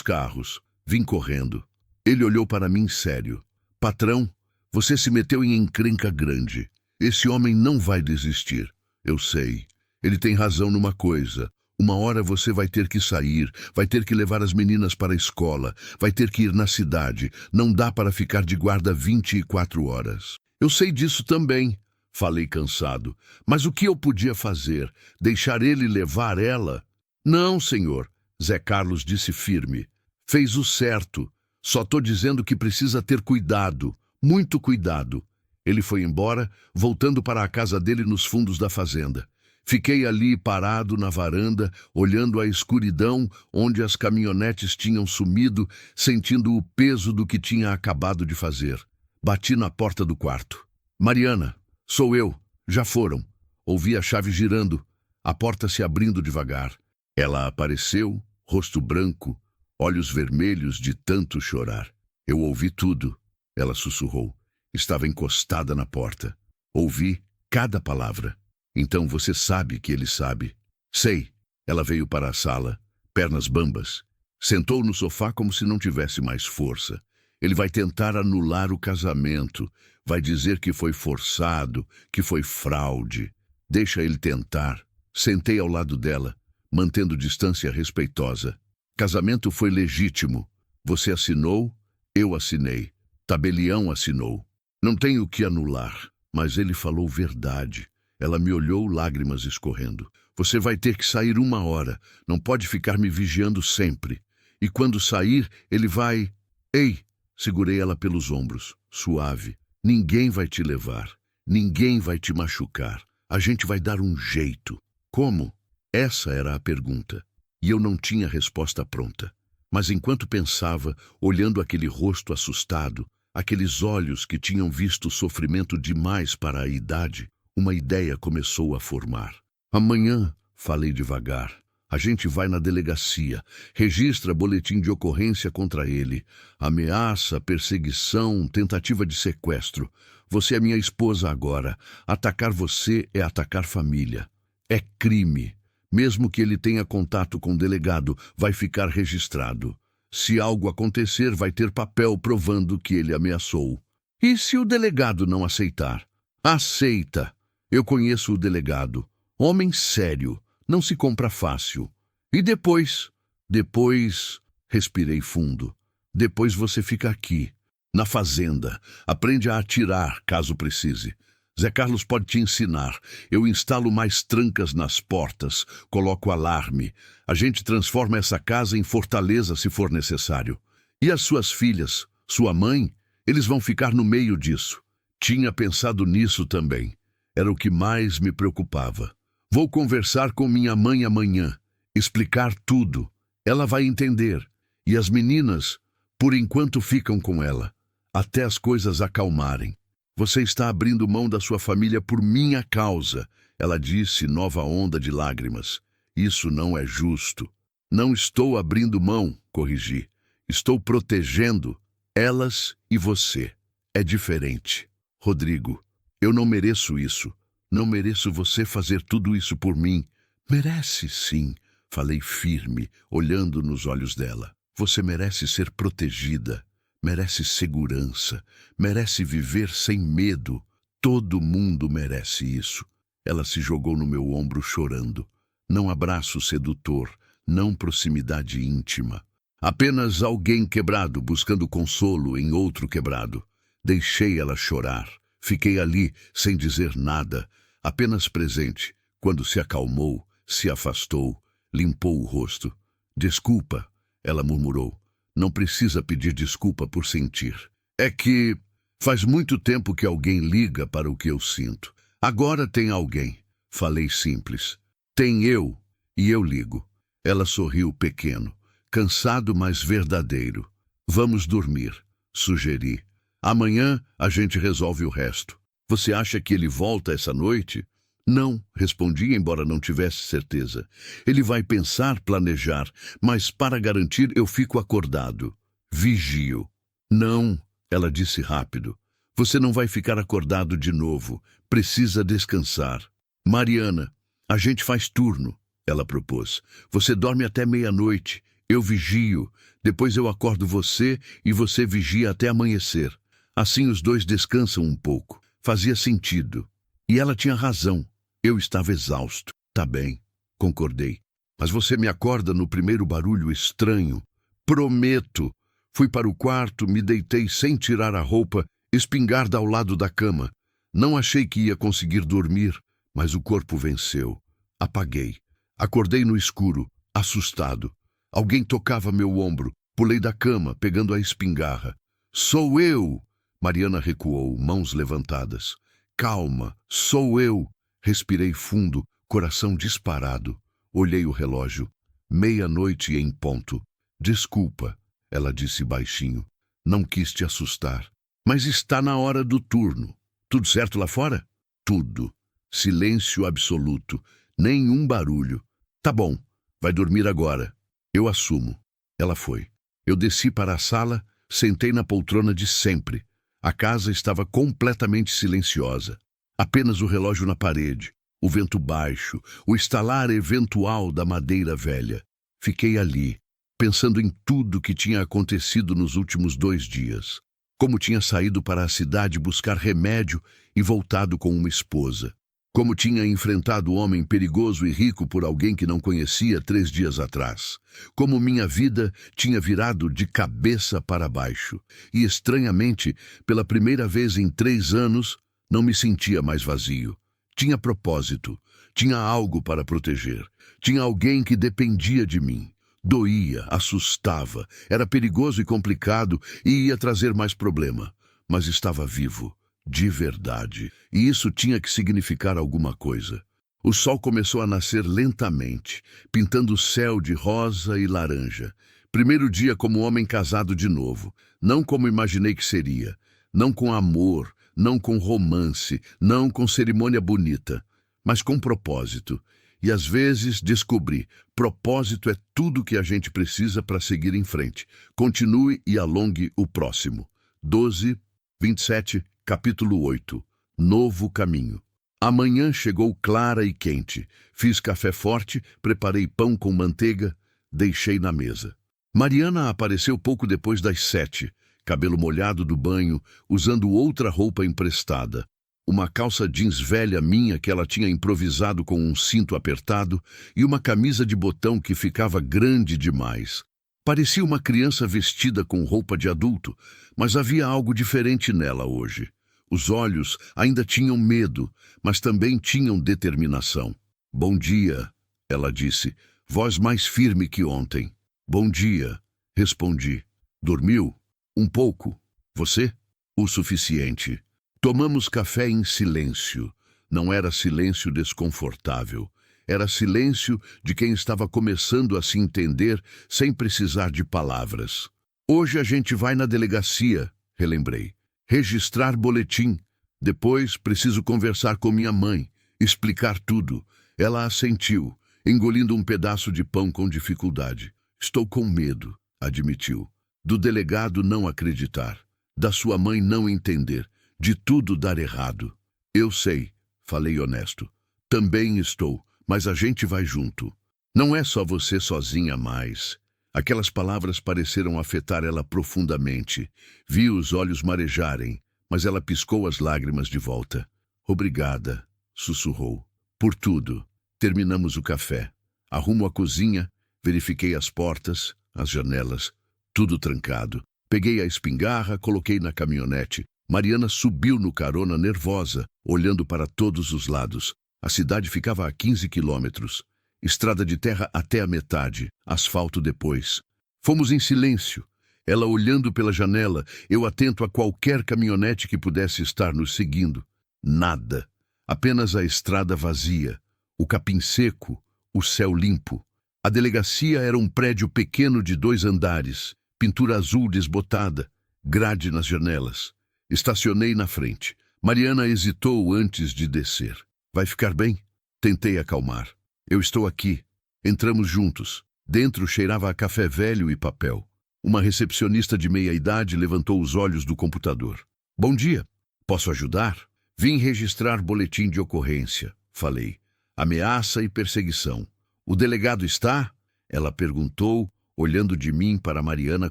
carros. Vim correndo. Ele olhou para mim sério. Patrão, você se meteu em encrenca grande. Esse homem não vai desistir. Eu sei. Ele tem razão numa coisa. Uma hora você vai ter que sair, vai ter que levar as meninas para a escola, vai ter que ir na cidade. Não dá para ficar de guarda 24 horas. Eu sei disso também, falei cansado. Mas o que eu podia fazer? Deixar ele levar ela? Não, senhor, Zé Carlos disse firme. Fez o certo. Só tô dizendo que precisa ter cuidado, muito cuidado. Ele foi embora, voltando para a casa dele nos fundos da fazenda. Fiquei ali parado na varanda, olhando a escuridão onde as caminhonetes tinham sumido, sentindo o peso do que tinha acabado de fazer. Bati na porta do quarto. Mariana, sou eu. Já foram. Ouvi a chave girando, a porta se abrindo devagar. Ela apareceu, rosto branco, olhos vermelhos de tanto chorar. Eu ouvi tudo. Ela sussurrou. Estava encostada na porta. Ouvi cada palavra. Então você sabe que ele sabe. Sei. Ela veio para a sala, pernas bambas. Sentou no sofá como se não tivesse mais força. Ele vai tentar anular o casamento. Vai dizer que foi forçado, que foi fraude. Deixa ele tentar. Sentei ao lado dela, mantendo distância respeitosa. Casamento foi legítimo. Você assinou, eu assinei. Tabelião assinou. Não tenho o que anular, mas ele falou verdade. Ela me olhou, lágrimas escorrendo. Você vai ter que sair uma hora. Não pode ficar me vigiando sempre. E quando sair, ele vai... Ei! Segurei ela pelos ombros, suave. Ninguém vai te levar. Ninguém vai te machucar. A gente vai dar um jeito. Como? Essa era a pergunta. E eu não tinha resposta pronta. Mas enquanto pensava, olhando aquele rosto assustado, aqueles olhos que tinham visto sofrimento demais para a idade, uma ideia começou a formar. Amanhã, falei devagar, a gente vai na delegacia, registra boletim de ocorrência contra ele. Ameaça, perseguição, tentativa de sequestro. Você é minha esposa agora. Atacar você é atacar família. É crime. Mesmo que ele tenha contato com o delegado, vai ficar registrado. Se algo acontecer, vai ter papel provando que ele ameaçou. E se o delegado não aceitar? Aceita. Eu conheço o delegado. Homem sério. Não se compra fácil. E depois? Depois, respirei fundo. Depois você fica aqui, na fazenda. Aprende a atirar, caso precise. Zé Carlos pode te ensinar. Eu instalo mais trancas nas portas, coloco alarme. A gente transforma essa casa em fortaleza se for necessário. E as suas filhas, sua mãe, eles vão ficar no meio disso. Tinha pensado nisso também. Era o que mais me preocupava. Vou conversar com minha mãe amanhã, explicar tudo. Ela vai entender. E as meninas, por enquanto, ficam com ela, até as coisas acalmarem. Você está abrindo mão da sua família por minha causa, ela disse, nova onda de lágrimas. Isso não é justo. Não estou abrindo mão, corrigi. Estou protegendo elas e você. É diferente. Rodrigo, eu não mereço isso. Não mereço você fazer tudo isso por mim. Merece sim, falei firme, olhando nos olhos dela. Você merece ser protegida. Merece segurança, merece viver sem medo. Todo mundo merece isso. Ela se jogou no meu ombro chorando. Não abraço sedutor, não proximidade íntima. Apenas alguém quebrado buscando consolo em outro quebrado. Deixei ela chorar. Fiquei ali, sem dizer nada, apenas presente. Quando se acalmou, se afastou, limpou o rosto. Desculpa, ela murmurou. Não precisa pedir desculpa por sentir. É que faz muito tempo que alguém liga para o que eu sinto. Agora tem alguém. Falei simples. Tem eu, e eu ligo. Ela sorriu pequeno, cansado, mas verdadeiro. Vamos dormir, sugeri. Amanhã a gente resolve o resto. Você acha que ele volta essa noite? Não, respondi, embora não tivesse certeza. Ele vai pensar, planejar, mas para garantir eu fico acordado. Vigio. Não, ela disse rápido. Você não vai ficar acordado de novo. Precisa descansar. Mariana, a gente faz turno, ela propôs. Você dorme até meia-noite. Eu vigio. Depois eu acordo você e você vigia até amanhecer. Assim os dois descansam um pouco. Fazia sentido. E ela tinha razão. Eu estava exausto. Tá bem, concordei. Mas você me acorda no primeiro barulho estranho. Prometo. Fui para o quarto, me deitei sem tirar a roupa, espingarda ao lado da cama. Não achei que ia conseguir dormir, mas o corpo venceu. Apaguei. Acordei no escuro, assustado. Alguém tocava meu ombro. Pulei da cama, pegando a espingarra. Sou eu! Mariana recuou, mãos levantadas. Calma, sou eu! Respirei fundo, coração disparado. Olhei o relógio. Meia-noite em ponto. Desculpa, ela disse baixinho. Não quis te assustar. Mas está na hora do turno. Tudo certo lá fora? Tudo. Silêncio absoluto. Nenhum barulho. Tá bom, vai dormir agora. Eu assumo. Ela foi. Eu desci para a sala, sentei na poltrona de sempre. A casa estava completamente silenciosa. Apenas o relógio na parede, o vento baixo, o estalar eventual da madeira velha. Fiquei ali, pensando em tudo que tinha acontecido nos últimos 2 dias. Como tinha saído para a cidade buscar remédio e voltado com uma esposa. Como tinha enfrentado o homem perigoso e rico por alguém que não conhecia 3 dias atrás. Como minha vida tinha virado de cabeça para baixo. E, estranhamente, pela primeira vez em 3 anos, não me sentia mais vazio. Tinha propósito. Tinha algo para proteger. Tinha alguém que dependia de mim. Doía, assustava, era perigoso e complicado e ia trazer mais problema. Mas estava vivo. De verdade, e isso tinha que significar alguma coisa. O sol começou a nascer lentamente, pintando o céu de rosa e laranja. Primeiro dia como homem casado de novo, não como imaginei que seria, não com amor, não com romance, não com cerimônia bonita, mas com propósito. E às vezes descobri, propósito é tudo que a gente precisa para seguir em frente. Continue e alongue o próximo. 12:27 Capítulo 8. Novo caminho. Amanhã chegou clara e quente. Fiz café forte, preparei pão com manteiga, deixei na mesa. Mariana apareceu pouco depois das 7, cabelo molhado do banho, usando outra roupa emprestada. Uma calça jeans velha minha que ela tinha improvisado com um cinto apertado e uma camisa de botão que ficava grande demais. Parecia uma criança vestida com roupa de adulto, mas havia algo diferente nela hoje. Os olhos ainda tinham medo, mas também tinham determinação. Bom dia, ela disse, voz mais firme que ontem. Bom dia, respondi. Dormiu? Um pouco. Você? O suficiente. Tomamos café em silêncio. Não era silêncio desconfortável. Era silêncio de quem estava começando a se entender sem precisar de palavras. Hoje a gente vai na delegacia, relembrei. Registrar boletim. Depois preciso conversar com minha mãe, explicar tudo. Ela assentiu, engolindo um pedaço de pão com dificuldade. Estou com medo, admitiu. Do delegado não acreditar, da sua mãe não entender, de tudo dar errado. Eu sei, falei honesto. Também estou, mas a gente vai junto. Não é só você sozinha mais. Aquelas palavras pareceram afetar ela profundamente. Vi os olhos marejarem, mas ela piscou as lágrimas de volta. Obrigada, sussurrou. Por tudo. Terminamos o café. Arrumo a cozinha, verifiquei as portas, as janelas, tudo trancado. Peguei a espingarra, coloquei na caminhonete. Mariana subiu no carona nervosa, olhando para todos os lados. A cidade ficava a 15 quilômetros. Estrada de terra até a metade, asfalto depois. Fomos em silêncio. Ela olhando pela janela, eu atento a qualquer caminhonete que pudesse estar nos seguindo. Nada. Apenas a estrada vazia, o capim seco, o céu limpo. A delegacia era um prédio pequeno de 2 andares, pintura azul desbotada, grade nas janelas. Estacionei na frente. Mariana hesitou antes de descer. Vai ficar bem? Tentei acalmar. Eu estou aqui. Entramos juntos. Dentro cheirava a café velho e papel. Uma recepcionista de meia-idade levantou os olhos do computador. Bom dia. Posso ajudar? Vim registrar boletim de ocorrência, falei. Ameaça e perseguição. O delegado está? Ela perguntou, olhando de mim para Mariana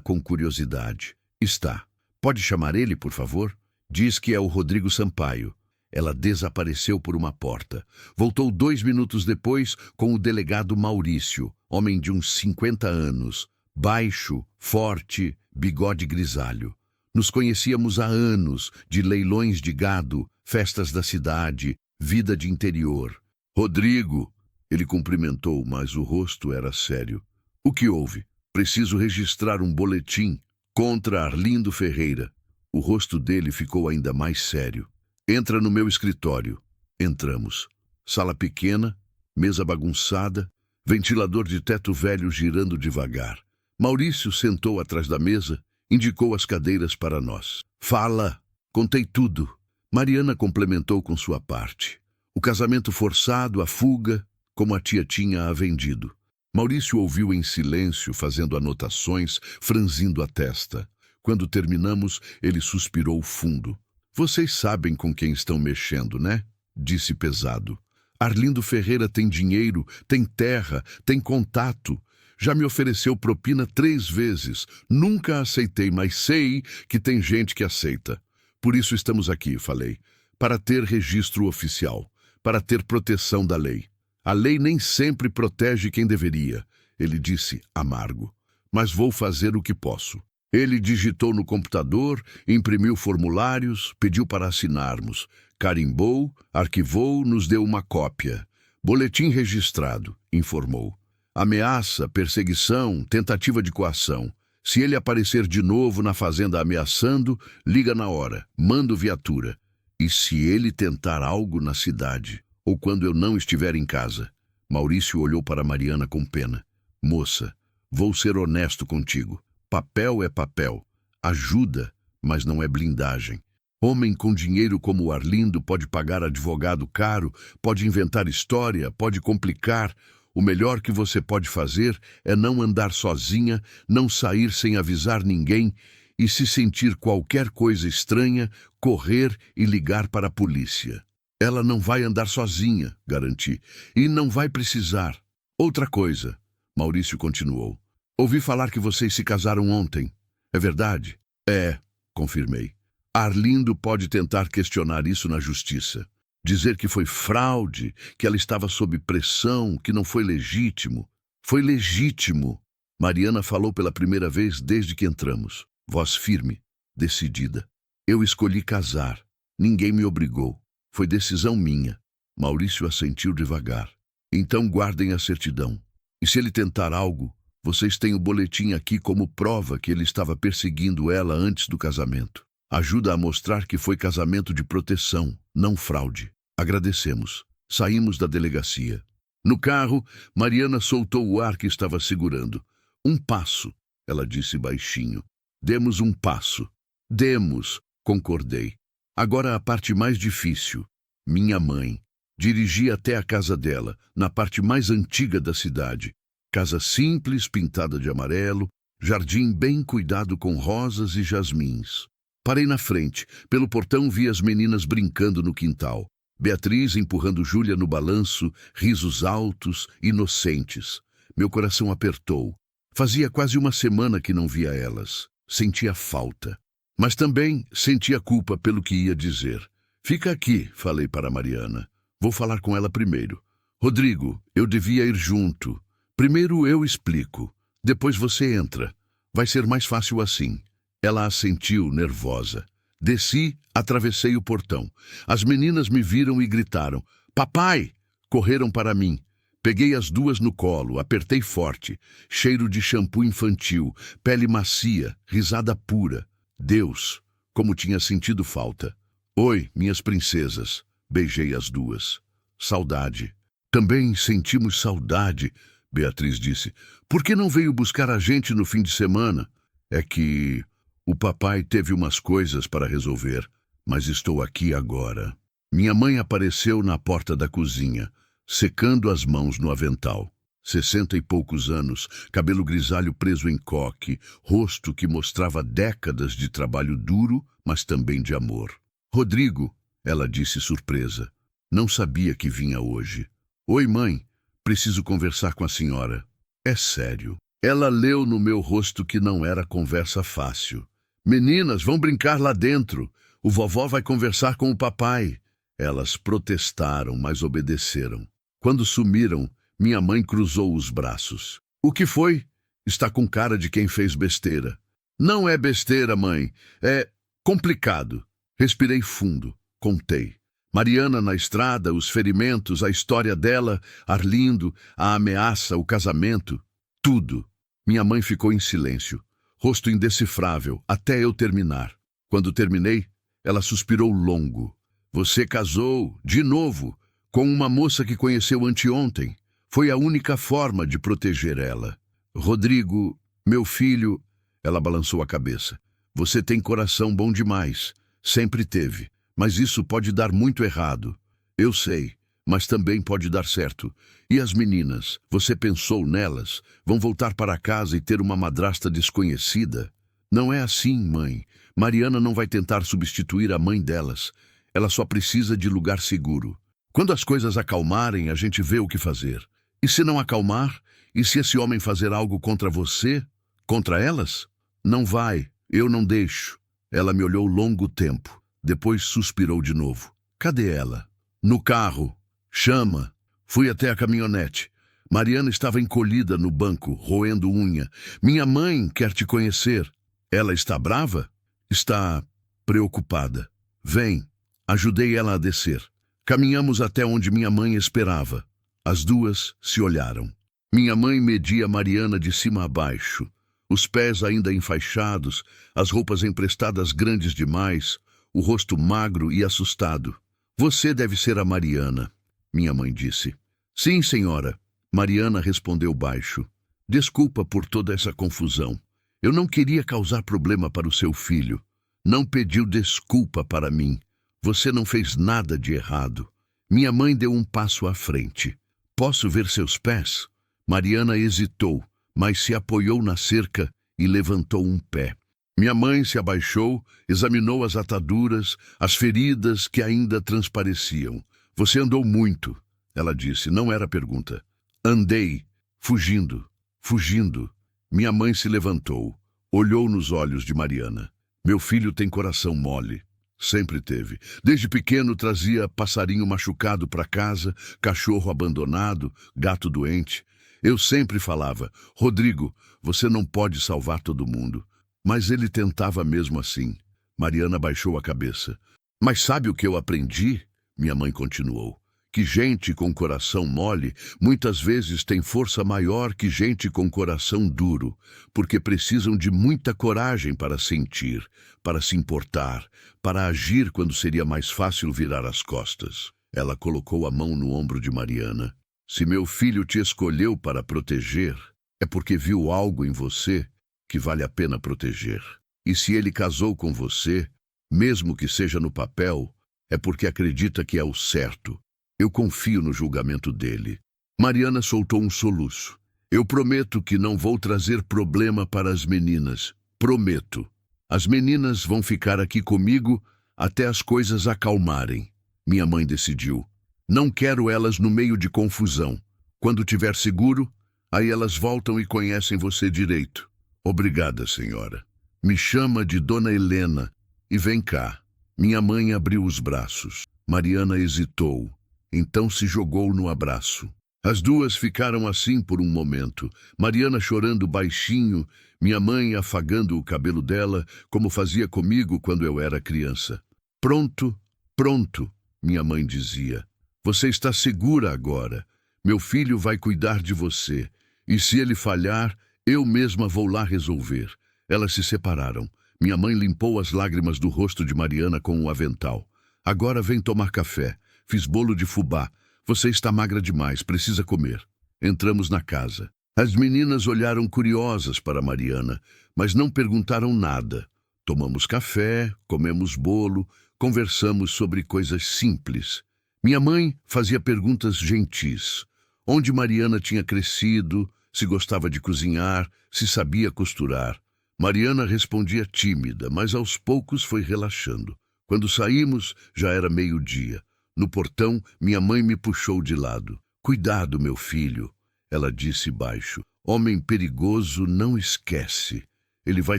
com curiosidade. Está. Pode chamar ele, por favor? Diz que é o Rodrigo Sampaio. Ela desapareceu por uma porta. Voltou 2 minutos depois com o delegado Maurício, homem de uns 50 anos, baixo, forte, bigode grisalho. Nos conhecíamos há anos, de leilões de gado, festas da cidade, vida de interior. Rodrigo, ele cumprimentou, mas o rosto era sério. O que houve? Preciso registrar um boletim contra Arlindo Ferreira. O rosto dele ficou ainda mais sério. Entra no meu escritório. Entramos. Sala pequena, mesa bagunçada, ventilador de teto velho girando devagar. Maurício sentou atrás da mesa, indicou as cadeiras para nós. Fala! Contei tudo. Mariana complementou com sua parte. O casamento forçado, a fuga, como a tia tinha a vendido. Maurício ouviu em silêncio, fazendo anotações, franzindo a testa. Quando terminamos, ele suspirou fundo. Vocês sabem com quem estão mexendo, né? Disse pesado. Arlindo Ferreira tem dinheiro, tem terra, tem contato. Já me ofereceu propina 3 vezes. Nunca aceitei, mas sei que tem gente que aceita. Por isso estamos aqui, falei. Para ter registro oficial. Para ter proteção da lei. A lei nem sempre protege quem deveria. Ele disse, amargo. Mas vou fazer o que posso. Ele digitou no computador, imprimiu formulários, pediu para assinarmos. Carimbou, arquivou, nos deu uma cópia. Boletim registrado, informou. Ameaça, perseguição, tentativa de coação. Se ele aparecer de novo na fazenda ameaçando, liga na hora, manda viatura. E se ele tentar algo na cidade, ou quando eu não estiver em casa? Maurício olhou para Mariana com pena. Moça, vou ser honesto contigo. Papel é papel. Ajuda, mas não é blindagem. Homem com dinheiro como o Arlindo pode pagar advogado caro, pode inventar história, pode complicar. O melhor que você pode fazer é não andar sozinha, não sair sem avisar ninguém e, se sentir qualquer coisa estranha, correr e ligar para a polícia. Ela não vai andar sozinha, garanti, e não vai precisar. Outra coisa, Maurício continuou. Ouvi falar que vocês se casaram ontem. É verdade? É, confirmei. Arlindo pode tentar questionar isso na justiça. Dizer que foi fraude, que ela estava sob pressão, que não foi legítimo. Foi legítimo. Mariana falou pela primeira vez desde que entramos. Voz firme, decidida. Eu escolhi casar. Ninguém me obrigou. Foi decisão minha. Maurício assentiu devagar. Então guardem a certidão. E se ele tentar algo, vocês têm o boletim aqui como prova que ele estava perseguindo ela antes do casamento. Ajuda a mostrar que foi casamento de proteção, não fraude. Agradecemos. Saímos da delegacia. No carro, Mariana soltou o ar que estava segurando. Um passo, ela disse baixinho. Demos um passo. Demos, concordei. Agora a parte mais difícil. Minha mãe. Dirigi até a casa dela, na parte mais antiga da cidade. Casa simples, pintada de amarelo, jardim bem cuidado com rosas e jasmins. Parei na frente. Pelo portão vi as meninas brincando no quintal. Beatriz empurrando Júlia no balanço, risos altos, inocentes. Meu coração apertou. Fazia quase uma semana que não via elas. Sentia falta. Mas também sentia culpa pelo que ia dizer. Fica aqui, falei para Mariana. Vou falar com ela primeiro. Rodrigo, eu devia ir junto. Primeiro eu explico. Depois você entra. Vai ser mais fácil assim. Ela assentiu, nervosa. Desci, atravessei o portão. As meninas me viram e gritaram: "Papai!" Correram para mim. Peguei as duas no colo, apertei forte. Cheiro de shampoo infantil, pele macia, risada pura. Deus, como tinha sentido falta. "Oi, minhas princesas." Beijei as duas. Saudade. "Também sentimos saudade", Beatriz disse. "Por que não veio buscar a gente no fim de semana?" "É que o papai teve umas coisas para resolver, mas estou aqui agora." Minha mãe apareceu na porta da cozinha, secando as mãos no avental. 60 e poucos anos, cabelo grisalho preso em coque, rosto que mostrava décadas de trabalho duro, mas também de amor. "Rodrigo", ela disse surpresa. "Não sabia que vinha hoje." "Oi, mãe, preciso conversar com a senhora." "É sério." Ela leu no meu rosto que não era conversa fácil. "Meninas, vão brincar lá dentro. O vovó vai conversar com o papai." Elas protestaram, mas obedeceram. Quando sumiram, minha mãe cruzou os braços. "O que foi?" "Está com cara de quem fez besteira." "Não é besteira, mãe. É complicado." Respirei fundo. Contei. Mariana na estrada, os ferimentos, a história dela, Arlindo, a ameaça, o casamento. Tudo. Minha mãe ficou em silêncio, rosto indecifrável, até eu terminar. Quando terminei, ela suspirou longo. "Você casou, de novo, com uma moça que conheceu anteontem. Foi a única forma de proteger ela." "Rodrigo, meu filho..." Ela balançou a cabeça. "Você tem coração bom demais. Sempre teve. Mas isso pode dar muito errado." "Eu sei, mas também pode dar certo. E as meninas, você pensou nelas? Vão voltar para casa e ter uma madrasta desconhecida?" "Não é assim, mãe. Mariana não vai tentar substituir a mãe delas. Ela só precisa de lugar seguro. Quando as coisas acalmarem, a gente vê o que fazer. E se não acalmar? E se esse homem fazer algo contra você? Contra elas?" "Não vai. Eu não deixo." Ela me olhou longo tempo. Depois suspirou de novo. "Cadê ela?" "No carro." "Chama." Fui até a caminhonete. Mariana estava encolhida no banco, roendo unha. "Minha mãe quer te conhecer." "Ela está brava?" "Está preocupada." "Vem." Ajudei ela a descer. Caminhamos até onde minha mãe esperava. As duas se olharam. Minha mãe media Mariana de cima a baixo. Os pés ainda enfaixados, as roupas emprestadas grandes demais, o rosto magro e assustado. "Você deve ser a Mariana", minha mãe disse. "Sim, senhora." Mariana respondeu baixo. "Desculpa por toda essa confusão. Eu não queria causar problema para o seu filho. Não pediu desculpa para mim. Você não fez nada de errado." Minha mãe deu um passo à frente. "Posso ver seus pés?" Mariana hesitou, mas se apoiou na cerca e levantou um pé. Minha mãe se abaixou, examinou as ataduras, as feridas que ainda transpareciam. "Você andou muito", ela disse, não era pergunta. "Andei, fugindo, fugindo." Minha mãe se levantou, olhou nos olhos de Mariana. "Meu filho tem coração mole." Sempre teve. Desde pequeno trazia passarinho machucado para casa, cachorro abandonado, gato doente. Eu sempre falava: "Rodrigo, você não pode salvar todo mundo." Mas ele tentava mesmo assim. Mariana baixou a cabeça. "Mas sabe o que eu aprendi?" Minha mãe continuou. "Que gente com coração mole muitas vezes tem força maior que gente com coração duro, porque precisam de muita coragem para sentir, para se importar, para agir quando seria mais fácil virar as costas." Ela colocou a mão no ombro de Mariana. "Se meu filho te escolheu para proteger, é porque viu algo em você que vale a pena proteger. E se ele casou com você, mesmo que seja no papel, é porque acredita que é o certo. Eu confio no julgamento dele." Mariana soltou um soluço. "Eu prometo que não vou trazer problema para as meninas. Prometo. As meninas vão ficar aqui comigo até as coisas acalmarem." Minha mãe decidiu. "Não quero elas no meio de confusão. Quando tiver seguro, aí elas voltam e conhecem você direito." "Obrigada, senhora. Me chama de Dona Helena e vem cá." Minha mãe abriu os braços. Mariana hesitou. Então se jogou no abraço. As duas ficaram assim por um momento, Mariana chorando baixinho, minha mãe afagando o cabelo dela, como fazia comigo quando eu era criança. Pronto, pronto, minha mãe dizia. Você está segura agora. Meu filho vai cuidar de você. E se ele falhar, eu mesma vou lá resolver. Elas se separaram. Minha mãe limpou as lágrimas do rosto de Mariana com o avental. Agora vem tomar café. Fiz bolo de fubá. Você está magra demais, precisa comer. Entramos na casa. As meninas olharam curiosas para Mariana, mas não perguntaram nada. Tomamos café, comemos bolo, conversamos sobre coisas simples. Minha mãe fazia perguntas gentis. Onde Mariana tinha crescido, se gostava de cozinhar, se sabia costurar. Mariana respondia tímida, mas aos poucos foi relaxando. Quando saímos, já era meio-dia. No portão, minha mãe me puxou de lado. Cuidado, meu filho, ela disse baixo. Homem perigoso não esquece. Ele vai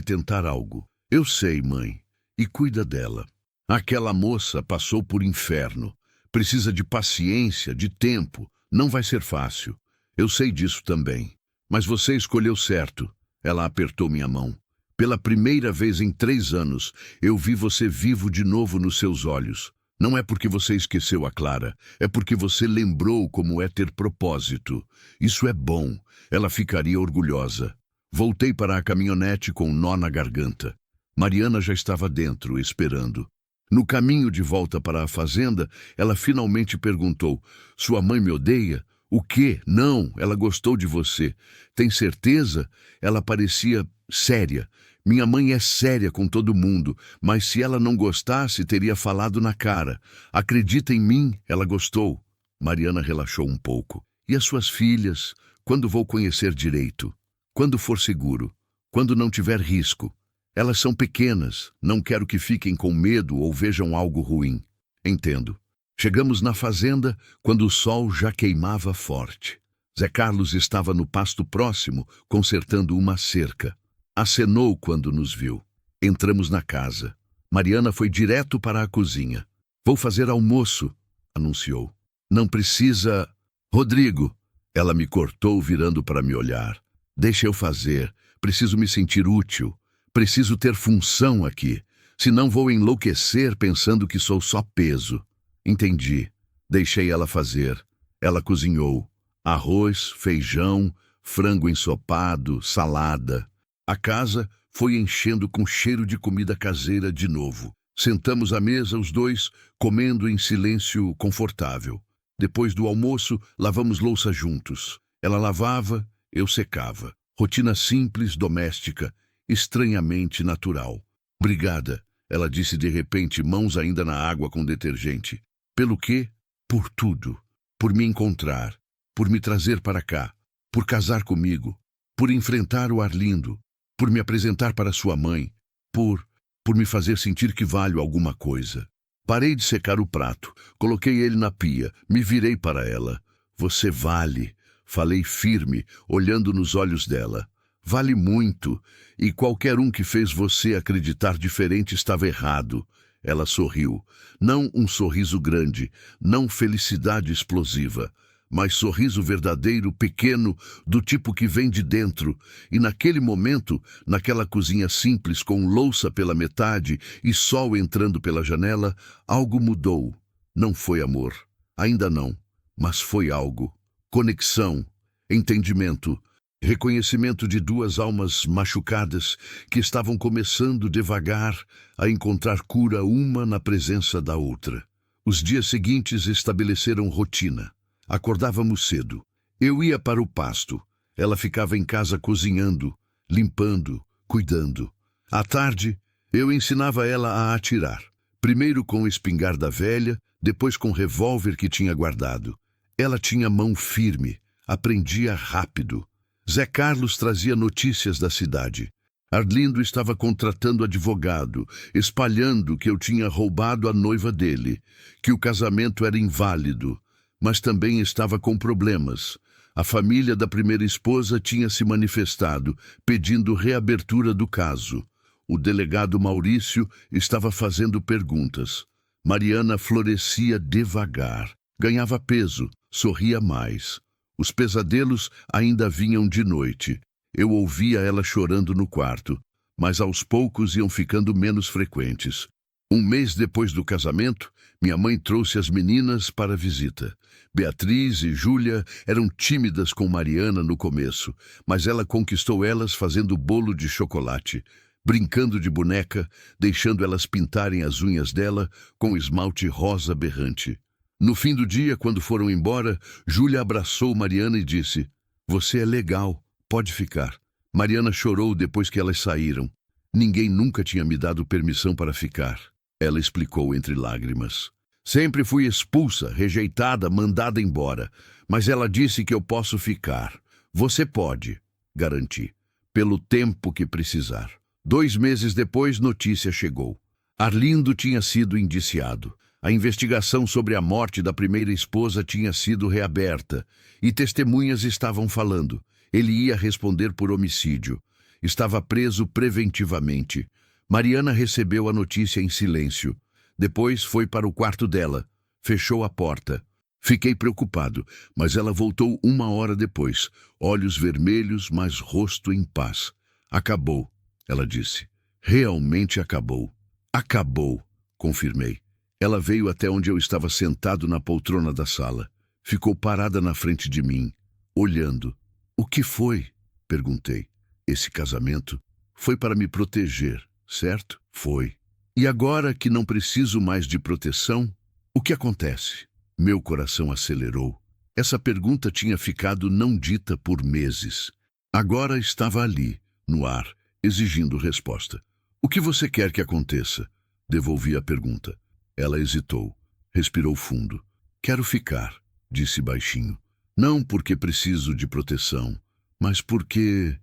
tentar algo. Eu sei, mãe. E cuida dela. Aquela moça passou por inferno. Precisa de paciência, de tempo. Não vai ser fácil. Eu sei disso também. Mas você escolheu certo. Ela apertou minha mão. Pela primeira vez em 3 anos, eu vi você vivo de novo nos seus olhos. Não é porque você esqueceu a Clara, é porque você lembrou como é ter propósito. Isso é bom, ela ficaria orgulhosa. Voltei para a caminhonete com um nó na garganta. Mariana já estava dentro, esperando. No caminho de volta para a fazenda, ela finalmente perguntou, sua mãe me odeia? O quê? Não, ela gostou de você. Tem certeza? Ela parecia séria. Minha mãe é séria com todo mundo, mas se ela não gostasse, teria falado na cara. Acredita em mim, ela gostou. Mariana relaxou um pouco. E as suas filhas? Quando vou conhecer direito? Quando for seguro? Quando não tiver risco? Elas são pequenas, não quero que fiquem com medo ou vejam algo ruim. Entendo. Chegamos na fazenda quando o sol já queimava forte. Zé Carlos estava no pasto próximo, consertando uma cerca. Acenou quando nos viu. Entramos na casa. Mariana foi direto para a cozinha. Vou fazer almoço, anunciou. Não precisa... Rodrigo, ela me cortou virando para me olhar. Deixa eu fazer. Preciso me sentir útil. Preciso ter função aqui. Senão vou enlouquecer pensando que sou só peso. Entendi. Deixei ela fazer. Ela cozinhou. Arroz, feijão, frango ensopado, salada. A casa foi enchendo com cheiro de comida caseira de novo. Sentamos à mesa os dois, comendo em silêncio confortável. Depois do almoço, lavamos louça juntos. Ela lavava, eu secava. Rotina simples, doméstica, estranhamente natural. Obrigada, ela disse de repente, mãos ainda na água com detergente. Pelo quê? Por tudo. Por me encontrar. Por me trazer para cá. Por casar comigo. Por enfrentar o Arlindo. Por me apresentar para sua mãe, por me fazer sentir que valho alguma coisa. Parei de secar o prato, coloquei ele na pia, me virei para ela. Você vale, falei firme, olhando nos olhos dela. Vale muito, e qualquer um que fez você acreditar diferente estava errado. Ela sorriu, não um sorriso grande, não felicidade explosiva, mas sorriso verdadeiro, pequeno, do tipo que vem de dentro. E naquele momento, naquela cozinha simples, com louça pela metade e sol entrando pela janela, algo mudou. Não foi amor, ainda não, mas foi algo. Conexão, entendimento, reconhecimento de 2 almas machucadas que estavam começando devagar a encontrar cura uma na presença da outra. Os dias seguintes estabeleceram rotina. Acordávamos cedo. Eu ia para o pasto. Ela ficava em casa cozinhando, limpando, cuidando. À tarde, eu ensinava ela a atirar. Primeiro com espingarda velha, depois com revólver que tinha guardado. Ela tinha mão firme, aprendia rápido. Zé Carlos trazia notícias da cidade. Arlindo estava contratando advogado, espalhando que eu tinha roubado a noiva dele, que o casamento era inválido, mas também estava com problemas. A família da primeira esposa tinha se manifestado, pedindo reabertura do caso. O delegado Maurício estava fazendo perguntas. Mariana florescia devagar, ganhava peso, sorria mais. Os pesadelos ainda vinham de noite. Eu ouvia ela chorando no quarto, mas aos poucos iam ficando menos frequentes. Um mês depois do casamento, minha mãe trouxe as meninas para a visita. Beatriz e Júlia eram tímidas com Mariana no começo, mas ela conquistou elas fazendo bolo de chocolate, brincando de boneca, deixando elas pintarem as unhas dela com esmalte rosa berrante. No fim do dia, quando foram embora, Júlia abraçou Mariana e disse: "Você é legal, pode ficar." Mariana chorou depois que elas saíram. Ninguém nunca tinha me dado permissão para ficar. Ela explicou entre lágrimas. Sempre fui expulsa, rejeitada, mandada embora. Mas ela disse que eu posso ficar. Você pode, garanti, pelo tempo que precisar. 2 meses depois, notícia chegou. Arlindo tinha sido indiciado. A investigação sobre a morte da primeira esposa tinha sido reaberta. E testemunhas estavam falando. Ele ia responder por homicídio. Estava preso preventivamente. Mariana recebeu a notícia em silêncio. Depois foi para o quarto dela. Fechou a porta. Fiquei preocupado, mas ela voltou 1 hora depois. Olhos vermelhos, mas rosto em paz. "Acabou", ela disse. "Realmente acabou." "Acabou", confirmei. Ela veio até onde eu estava sentado na poltrona da sala. Ficou parada na frente de mim, olhando. "O que foi?" perguntei. "Esse casamento foi para me proteger, certo?" "Foi." "E agora que não preciso mais de proteção, o que acontece?" Meu coração acelerou. Essa pergunta tinha ficado não dita por meses. Agora estava ali, no ar, exigindo resposta. "O que você quer que aconteça?" Devolvi a pergunta. Ela hesitou, respirou fundo. "Quero ficar", disse baixinho. "Não porque preciso de proteção, mas porque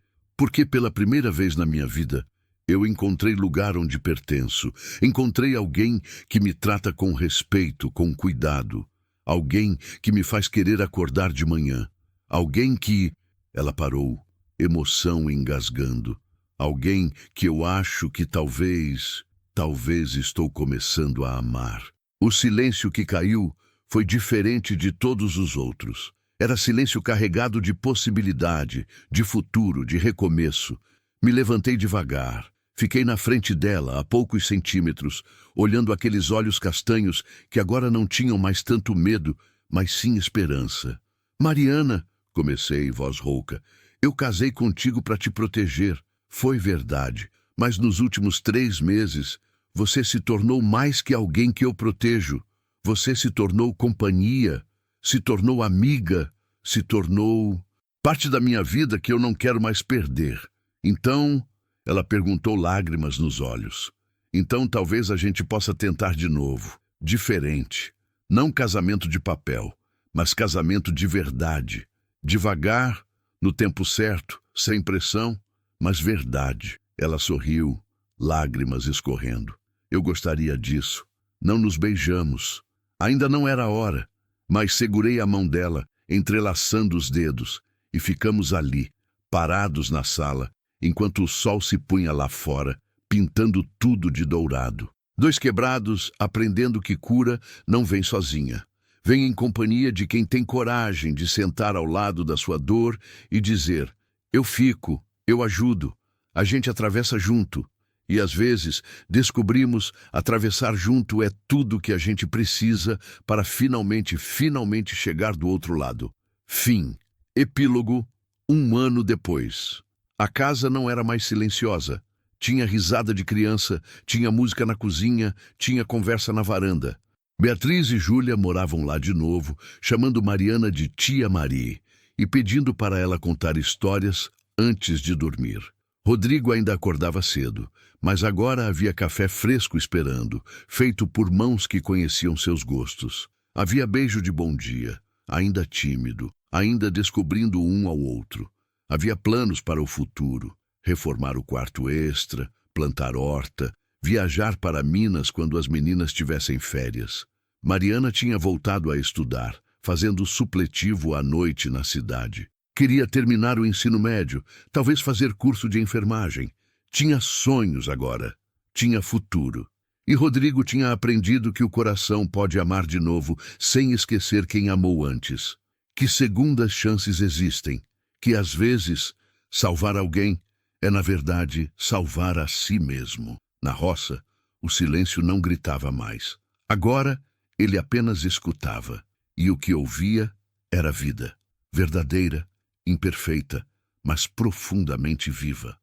pela primeira vez na minha vida, eu encontrei lugar onde pertenço. Encontrei alguém que me trata com respeito, com cuidado. Alguém que me faz querer acordar de manhã. Alguém que..." Ela parou, emoção engasgando. "Alguém que eu acho que talvez estou começando a amar." O silêncio que caiu foi diferente de todos os outros. Era silêncio carregado de possibilidade, de futuro, de recomeço. Me levantei devagar. Fiquei na frente dela, a poucos centímetros, olhando aqueles olhos castanhos que agora não tinham mais tanto medo, mas sim esperança. "Mariana", comecei, voz rouca, "eu casei contigo para te proteger. Foi verdade, mas nos últimos 3 meses, você se tornou mais que alguém que eu protejo. Você se tornou companhia, se tornou amiga, se tornou parte da minha vida que eu não quero mais perder. Então..." Ela perguntou, lágrimas nos olhos. "Então talvez a gente possa tentar de novo. Diferente. Não casamento de papel, mas casamento de verdade. Devagar, no tempo certo, sem pressão, mas verdade." Ela sorriu, lágrimas escorrendo. "Eu gostaria disso. Não nos beijamos. Ainda não era a hora, mas segurei a mão dela, entrelaçando os dedos, e ficamos ali, parados na sala, enquanto o sol se punha lá fora, pintando tudo de dourado. 2 quebrados, aprendendo que cura não vem sozinha. Vem em companhia de quem tem coragem de sentar ao lado da sua dor e dizer: "Eu fico, eu ajudo, a gente atravessa junto." E às vezes descobrimos atravessar junto é tudo que a gente precisa para finalmente chegar do outro lado. Fim. Epílogo. 1 ano depois. A casa não era mais silenciosa. Tinha risada de criança, tinha música na cozinha, tinha conversa na varanda. Beatriz e Júlia moravam lá de novo, chamando Mariana de Tia Mari e pedindo para ela contar histórias antes de dormir. Rodrigo ainda acordava cedo, mas agora havia café fresco esperando, feito por mãos que conheciam seus gostos. Havia beijo de bom dia, ainda tímido, ainda descobrindo um ao outro. Havia planos para o futuro, reformar o quarto extra, plantar horta, viajar para Minas quando as meninas tivessem férias. Mariana tinha voltado a estudar, fazendo supletivo à noite na cidade. Queria terminar o ensino médio, talvez fazer curso de enfermagem. Tinha sonhos agora, tinha futuro. E Rodrigo tinha aprendido que o coração pode amar de novo sem esquecer quem amou antes. que segundas chances existem, que às vezes salvar alguém é, na verdade, salvar a si mesmo. Na roça, o silêncio não gritava mais. Agora, ele apenas escutava, e o que ouvia era vida, verdadeira, imperfeita, mas profundamente viva.